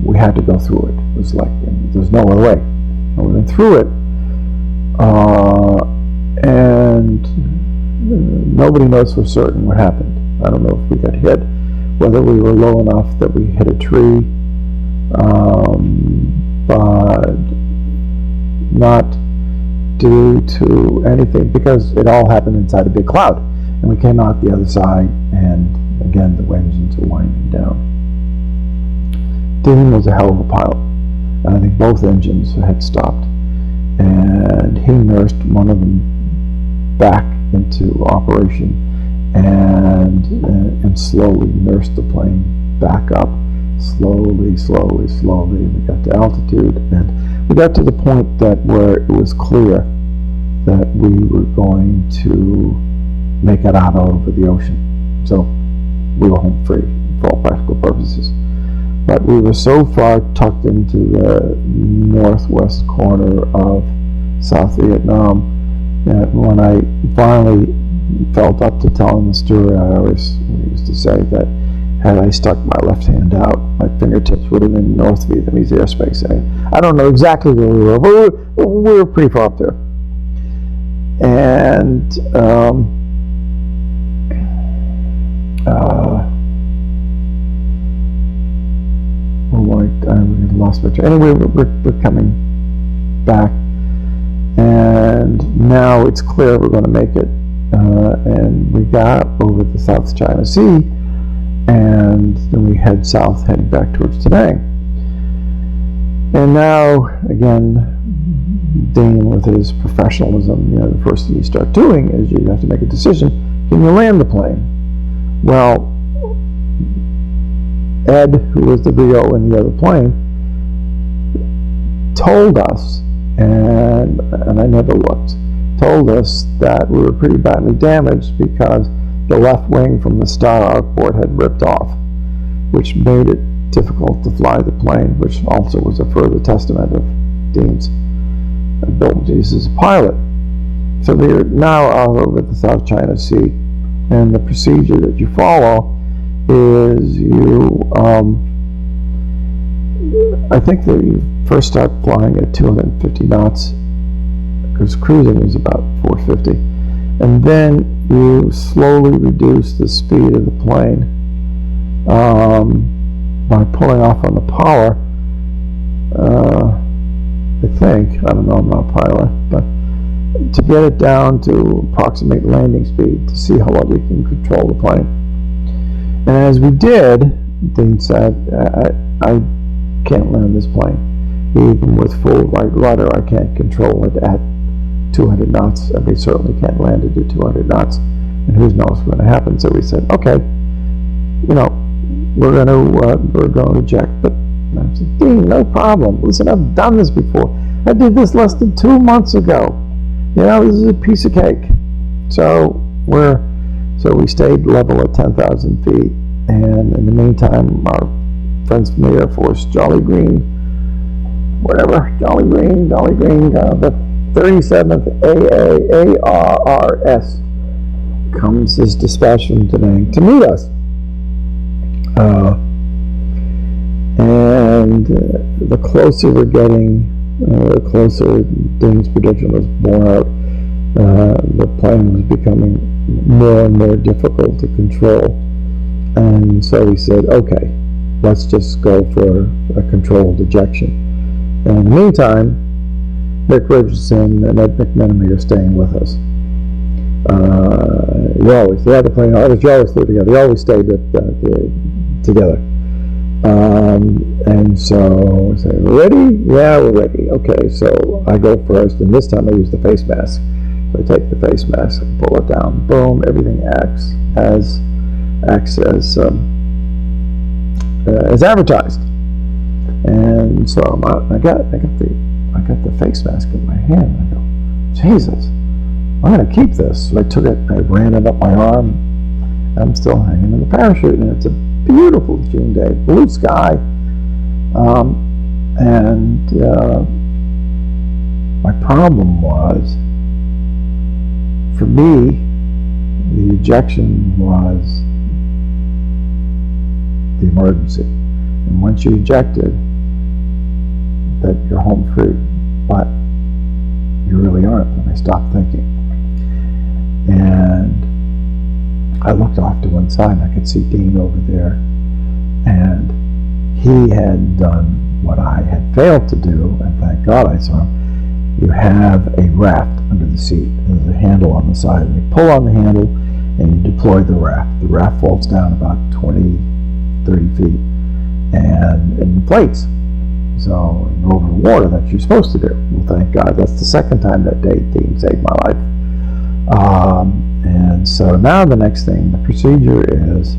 we had to go through it. It was like, there's no other way. And we went through it, and nobody knows for certain what happened. I don't know if we got hit, whether we were low enough that we hit a tree, but not due to anything, because it all happened inside a big cloud. And we came out the other side, and again, the engines are winding down. Dean was a hell of a pilot, and I think both engines had stopped, and he nursed one of them back into operation, and slowly nursed the plane back up, slowly, and we got to altitude, and we got to the point that where it was clear that we were going to make it out over the ocean. So we were home free for all practical purposes. But we were so far tucked into the northwest corner of South Vietnam that when I finally felt up to telling the story, we used to say that had I stuck my left hand out, my fingertips would have been North Vietnamese airspace. I don't know exactly where we were, but we were pretty far up there. And I lost my train. Anyway, we're coming back, and now it's clear we're going to make it. And we got over the South China Sea, and then we head south, heading back towards Da Nang. And now, again, Dean, with his professionalism, the first thing you start doing is you have to make a decision: can you land the plane? Well, Ed, who was the VO in the other plane, told us, and I never looked, told us that we were pretty badly damaged because the left wing from the star outboard had ripped off, which made it difficult to fly the plane, which also was a further testament of Dean's abilities as a pilot. So we are now out over the South China Sea, and the procedure that you follow is I think that you first start flying at 250 knots, because cruising is about 450, and then you slowly reduce the speed of the plane by pulling off on the power. I don't know, I'm not a pilot, but to get it down to approximate landing speed to see how well you can control the plane. And as we did, Dean said, I can't land this plane. Even with full right rudder, I can't control it at 200 knots, and we certainly can't land it at 200 knots, and who knows what's going to happen. So we said, okay, we're going to eject. But I said, Dean, no problem. Listen, I've done this before. I did this less than 2 months ago. This is a piece of cake. So we stayed level at 10,000 feet, and in the meantime, our friends from the Air Force, Jolly Green, whatever, Jolly Green, the 37th AARS comes as dispatchman today to meet us. And the closer we're getting, the closer Dean's prediction was borne out, the plane was becoming more and more difficult to control. And so we said, okay, let's just go for a controlled ejection. And in the meantime, Rick Richardson and Ed McMenamy are staying with us. They had the plane, you always flew together, you always stayed together. And so I say, ready? Yeah, we're ready. Okay, so I go first, and this time I use the face mask. So I take the face mask, I pull it down, boom, everything acts as advertised. And so I got the face mask in my hand, and I go, Jesus, I'm gonna keep this. So I took it, I ran it up my arm. I'm still hanging in the parachute, and it's a beautiful June day, blue sky, and my problem was, for me, the ejection was the emergency, and once you ejected, that you're home free, but you really aren't. And I stopped thinking, and I looked off to one side, and I could see Dean over there, and he had done what I had failed to do, and thank God I saw him. You have a raft under the seat. There's a handle on the side, and you pull on the handle, and you deploy the raft. The raft falls down about 20, 30 feet, and it inflates. So you go over the water that you're supposed to do. Well, thank God, that's the second time that day Dean saved my life. And so now the next thing, the procedure is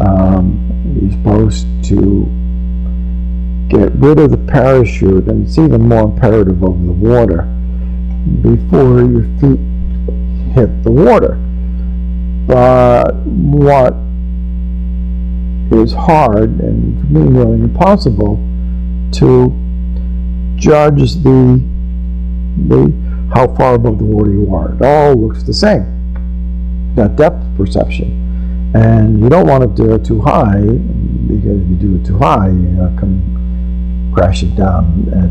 you're supposed to get rid of the parachute, and it's even more imperative over the water, before your feet hit the water. But what is hard, and for me nearly impossible, to judge the how far above the water you are. It all looks the same. That depth perception. And you don't want to do it too high, because if you do it too high, you're going to come crashing down at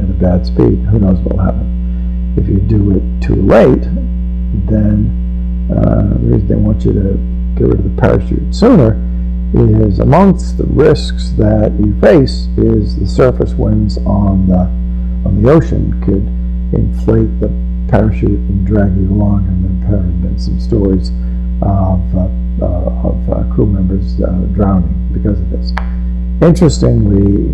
a bad speed. Who knows what will happen. If you do it too late, then the reason they want you to get rid of the parachute sooner is, amongst the risks that you face, is the surface winds on the ocean could inflate the parachute and drag you along. And there have been some stories of crew members drowning because of this. Interestingly,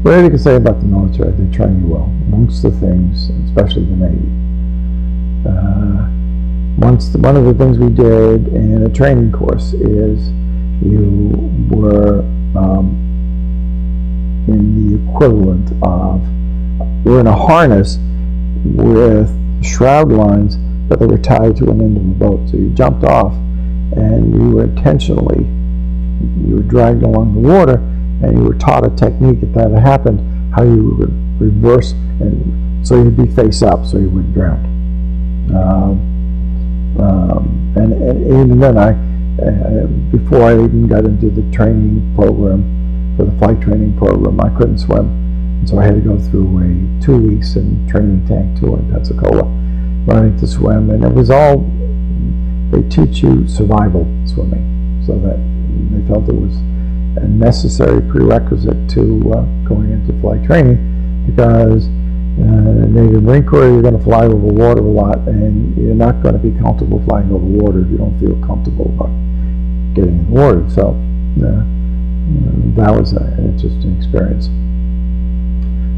whatever you can say about the military, they train you well. Amongst the things, especially the Navy, one of the things we did in a training course is you were in the equivalent of, you're in a harness with shroud lines, but they were tied to an end of the boat. So you jumped off, and you were dragged along the water, and you were taught a technique if that had happened, how you would reverse, and so you'd be face up so you wouldn't drown. And even then, before I even got into the training program, for the flight training program, I couldn't swim. And so I had to go through a 2 weeks in training tank 2 in Pensacola, learning to swim. And it was all, they teach you survival swimming, so that they felt it was a necessary prerequisite to going into flight training, because in the Marine Corps, you're going to fly over water a lot, and you're not going to be comfortable flying over water if you don't feel comfortable about getting in the water. So that was an interesting experience.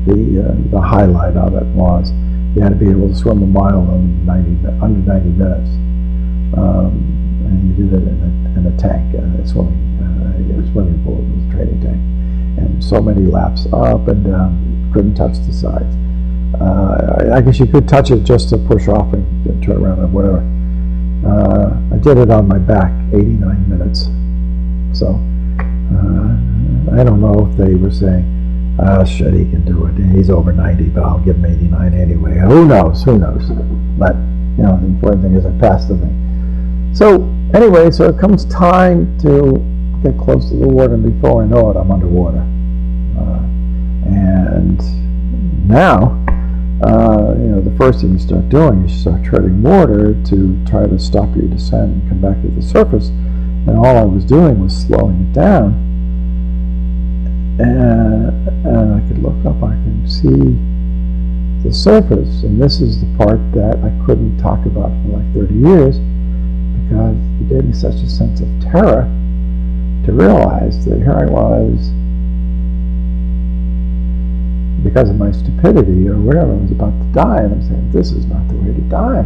The highlight of it was you had to be able to swim a mile in under 90 minutes, and you did it in a tank, a swimming pool. It was a training tank, and so many laps up and down, couldn't touch the sides. I guess you could touch it just to push off and turn around or whatever. I did it on my back, 89 minutes. So I don't know if they were saying, shit, he can do it. He's over 90, but I'll give him 89 anyway. Who knows? But, the important thing is I passed the thing. So, anyway, so it comes time to get close to the water, and before I know it, I'm underwater. And now, the first thing you start doing is you start treading water to try to stop your descent and come back to the surface. And all I was doing was slowing it down. And I could look up, I can see the surface. And this is the part that I couldn't talk about for like 30 years because it gave me such a sense of terror to realize that here I was, because of my stupidity or whatever, I was about to die, and I'm saying, this is not the way to die.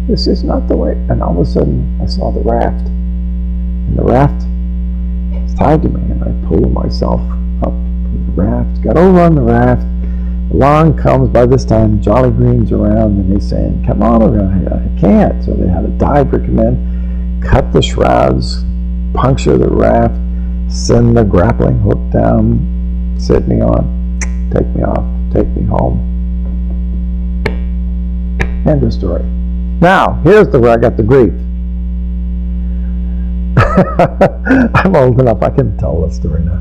This is not the way. And all of a sudden, I saw the raft. And the raft was tied to me, and I pulled myself up the raft, got over on the raft. Along comes, by this time, Jolly Green's around, and they're saying, come on around here. I can't. So they had a diver come in, cut the shrouds, puncture the raft, send the grappling hook down, sit me on, take me off, take me home. End of story. Now, here's where I got the grief. I'm old enough, I can tell this story now.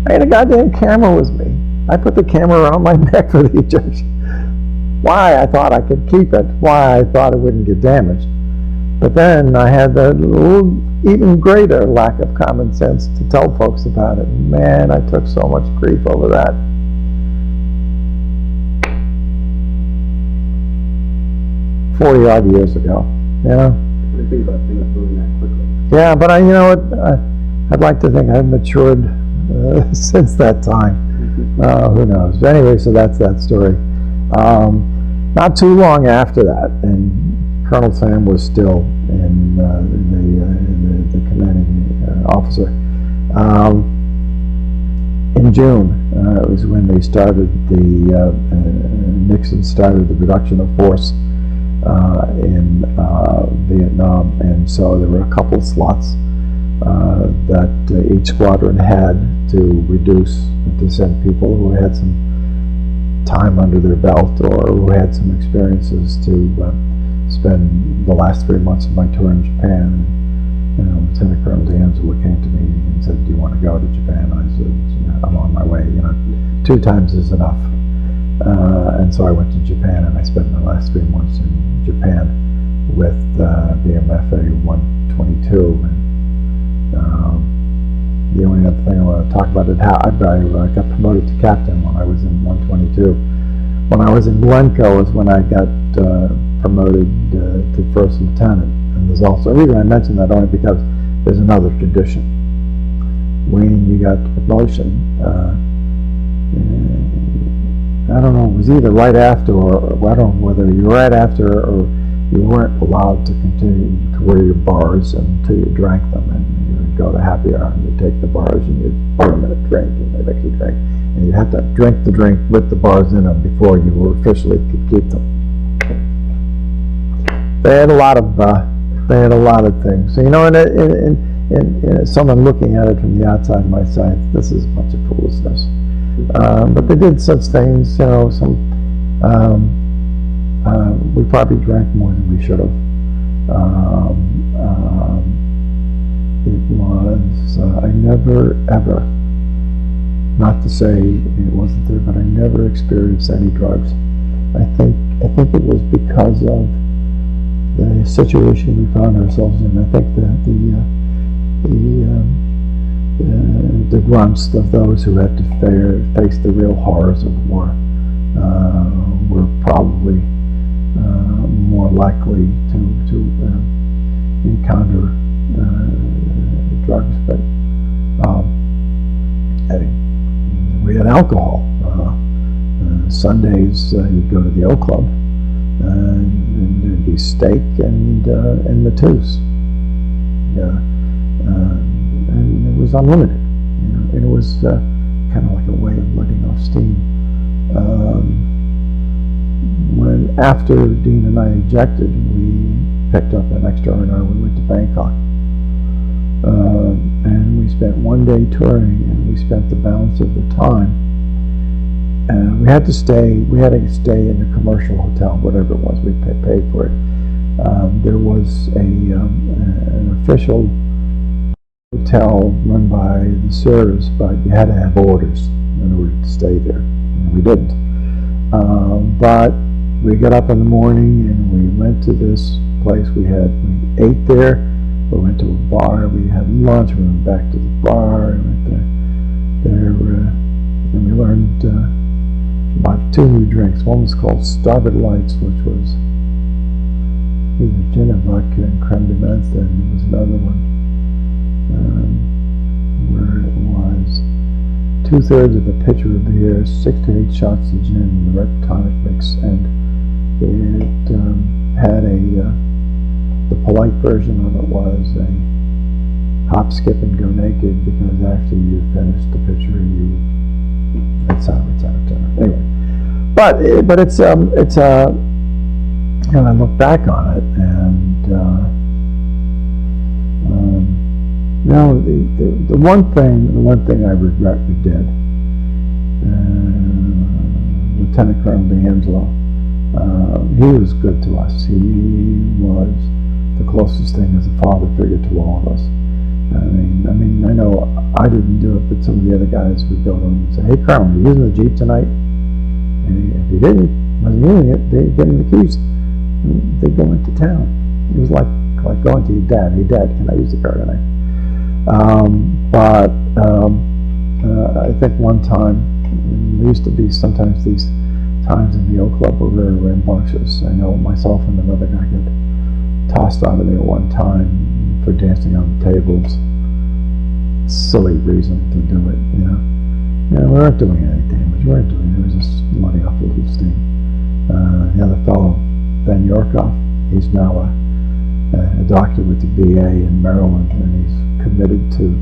I had a goddamn camera with me. I put the camera around my neck for the ejection. Why? I thought I could keep it. Why? I thought it wouldn't get damaged. But then I had the even greater lack of common sense to tell folks about it. Man, I took so much grief over that. 40-odd years ago, What do you think about things moving that quickly? Yeah, but I'd like to think I've matured since that time. Who knows? Anyway, so that's that story. Not too long after that, and Colonel Sam was still in the commanding officer. In June, it was when they started Nixon started the reduction of force in Vietnam, and so there were a couple of slots that each squadron had to reduce, to send people who had some time under their belt or who had some experiences to spend the last 3 months of my tour in Japan. And, Lieutenant Colonel D'Angelo came to me and said, do you want to go to Japan? I said, I'm on my way. 2 times is enough. And so I went to Japan, and I spent the last 3 months in Japan with BMFA 122. And the only other thing I want to talk about is how I got promoted to captain when I was in 122. When I was in Glencoe is when I got promoted to first lieutenant. And there's also a reason I mention that only because there's another tradition. When you got the promotion, I don't know, it was either right after or I don't know whether you were right after or you weren't allowed to continue to wear your bars until you drank them, and you would go to happy hour and you'd take the bars and you'd put them in a drink and they'd make you drink. And you'd have to drink the drink with the bars in them before you were officially could keep them. They had a lot of things. And someone looking at it from the outside might say, this is a bunch of foolishness. But they did such things, we probably drank more than we should have. It was, I never ever, not to say it wasn't there, but I never experienced any drugs. I think it was because of the situation we found ourselves in. I think the grunts of those who had to face the real horrors of war were probably more likely to encounter drugs. But we had alcohol. Sundays you'd go to the O Club, and there'd be steak and Matus. And it was unlimited, and it was kind of like a way of letting off steam. When after Dean and I ejected, we picked up an extra R&R. We went to Bangkok, and we spent one day touring, and we spent the balance of the time. We had to stay in a commercial hotel, whatever it was, we paid for it. There was an official hotel run by the service, but you had to have orders in order to stay there, and we didn't. But we got up in the morning and we went to this place. We ate there. We went to a bar. We had lunch. We went back to the bar. We went there, and we learned about 2 new drinks. One was called Starboard Lights, which was either gin and vodka and creme de menthe, and there was another one where it was 2/3 of a pitcher of beer, 6 to 8 shots of gin, and the red tonic mix, and it had the polite version of it was a hop, skip, and go naked, because after you finished the pitcher, etc. Anyway, but it's and I look back on it, and the one thing I regret we did, Lieutenant Colonel D'Angelo, he was good to us. He was the closest thing as a father figure to all of us. I mean, I know I didn't do it, but some of the other guys would go to him and say, "Hey, Colonel, are you using the Jeep tonight?" And if he wasn't using it, they'd give him the keys. And they'd go into town. It was like going to your dad. "Hey, Dad, can I use the car tonight?" I think one time, there used to be sometimes these times in the Oak Club were very rambunctious. I know myself and another guy got tossed out of there one time for dancing on the tables. Silly reason to do it, you know. We weren't doing any damage. We weren't doing it. It was just money off a little steam. The other fellow, Ben Yorkoff, he's now a doctor with the VA in Maryland, and he's committed to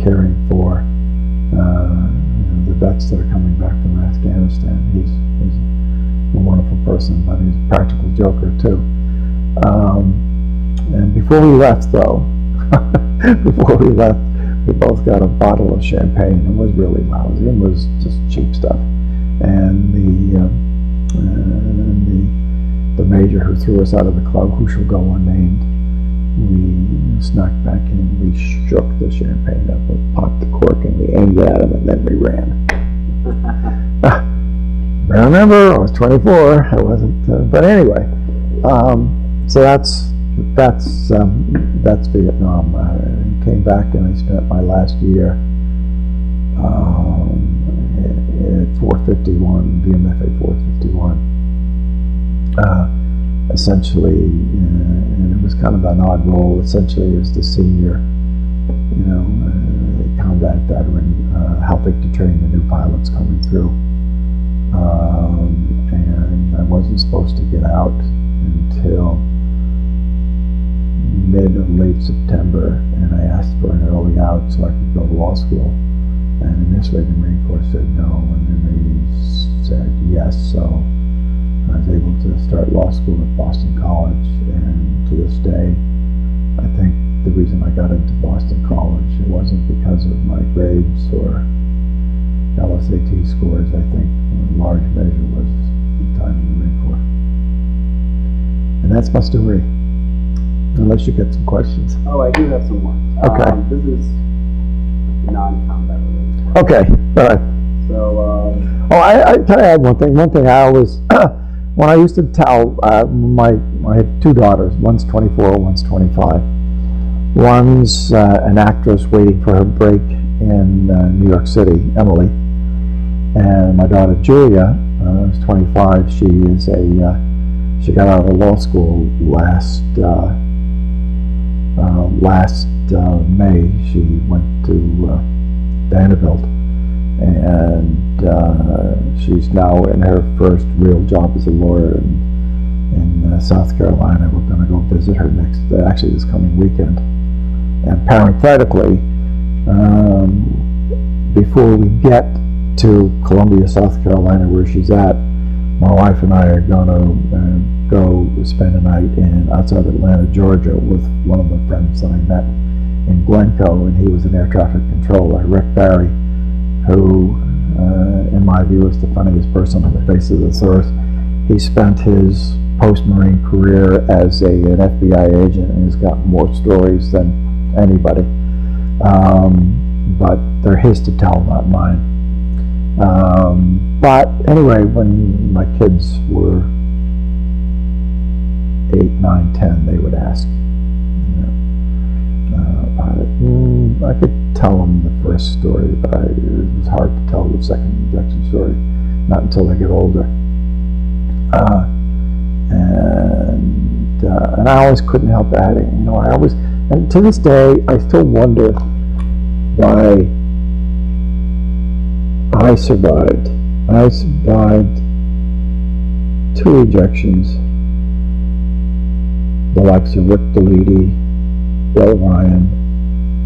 caring for the vets that are coming back from Afghanistan. He's a wonderful person, but he's a practical joker too. And before we left, though, we both got a bottle of champagne. It was really lousy. It was just cheap stuff. And the major who threw us out of the club, who shall go unnamed, we snuck back in. We shook the champagne up, we popped the cork, and we aimed at him, and then we ran. I remember, I was 24. I wasn't, but anyway. So that's Vietnam. I came back and I spent my last year at 451, BMFA 451. Essentially, and it was kind of an odd role, essentially as the senior, combat veteran, helping to train the new pilots coming through. And I wasn't supposed to get out until mid or late September, and I asked for an early out so I could go to law school. And initially the Marine Corps said no, and then they said yes, so I was able to start law school at Boston College, and to this day, I think the reason I got into Boston College, it wasn't because of my grades or LSAT scores. I think a large measure was the time in the Marine Corps. And that's my story, unless you get some questions. Oh, I do have some more. Okay. This is non-combat related. Okay, all right. So, I tell you, I had one thing I always, when I used to tell, I have 2 daughters, one's 24, one's 25. One's an actress waiting for her break in New York City, Emily. And my daughter Julia is 25. She got out of law school last May. She went to Vanderbilt, and she's now in her first real job as a lawyer in South Carolina. We're going to go visit her actually this coming weekend. And parenthetically, before we get to Columbia, South Carolina, where she's at, my wife and I are going to go spend a night outside Atlanta, Georgia, with one of the friends that I met in Glencoe, and he was an air traffic controller. Rick Barry, who, in my view, is the funniest person on the face of this earth. He spent his post-Marine career as an FBI agent and has got more stories than anybody. But they're his to tell, not mine. But anyway, when my kids were 8, 9, 10, they would ask about it. I could tell them the first story, but it was hard to tell the second injection story, not until they get older. And I always couldn't help adding, and to this day, I still wonder why I survived. I survived 2 ejections. The likes of Rick Daly, Bill Ryan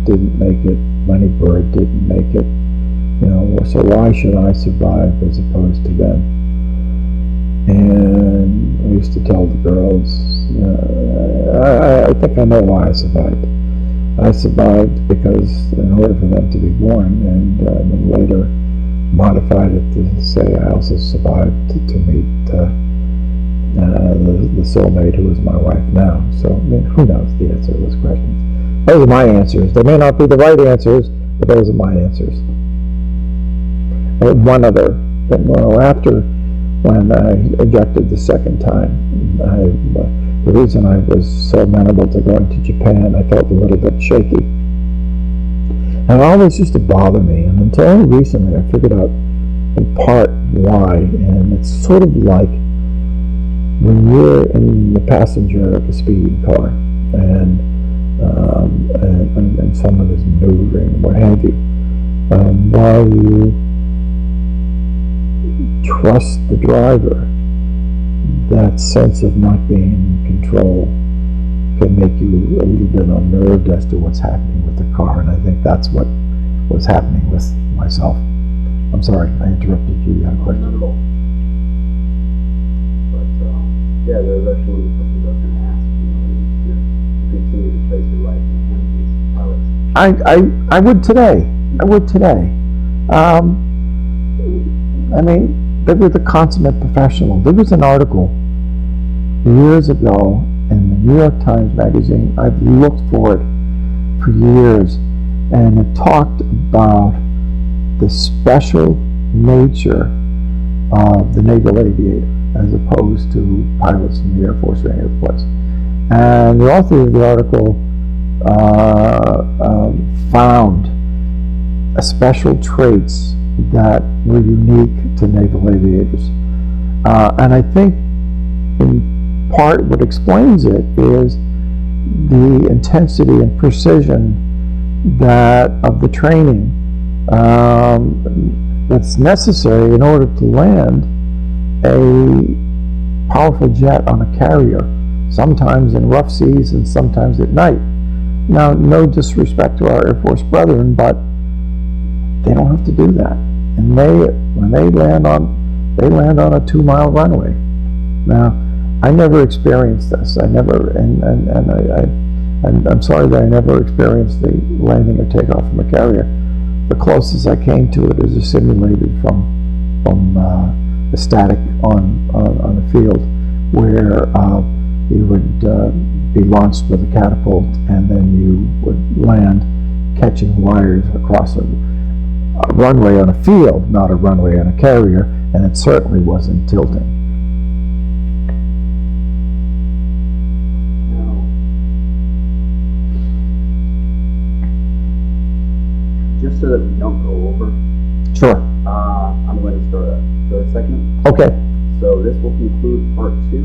didn't make it, Lenny Bird didn't make it, so why should I survive as opposed to them? And I used to tell the girls, I think I know why I survived. I survived because in order for them to be born, and then later modified it to say I also survived to meet the soulmate who is my wife now. So, who knows the answer to those questions? Those are my answers. They may not be the right answers, but those are my answers. And one other thing, after when I ejected the second time, the reason I was so amenable to going to Japan, I felt a little bit shaky. And it always used to bother me, and until only recently I figured out in part why, and it's sort of like when you're in the passenger of a speeding car, and someone is maneuvering, what have you, while you trust the driver, that sense of not being in control can make you a little bit unnerved as to what's happening with the car, and I think that's what was happening with myself. I'm sorry, I interrupted you. You had a question? Not at all. But, yeah, there's actually one of the questions I was going to ask. You continue to place your life in the hands of these pilots. I would today. They were the consummate professional. There was an article years ago in the New York Times Magazine. I've looked for it for years, and it talked about the special nature of the naval aviator as opposed to pilots in the Air Force or any other place. And the author of the article found special traits that were unique to naval aviators. And I think in part what explains it is the intensity and precision of the training that's necessary in order to land a powerful jet on a carrier, sometimes in rough seas and sometimes at night. Now, no disrespect to our Air Force brethren, but they don't have to do that. And when they land on a 2-mile runway. Now, I never experienced this. I'm sorry that I never experienced the landing or takeoff from a carrier. The closest I came to it is a simulated from a static on a field where you would be launched with a catapult, and then you would land catching wires across a runway on a field, not a runway on a carrier, and it certainly wasn't tilting. Now, just so that we don't go over, Sure. I'm going to start a segment. Okay. So this will conclude part 2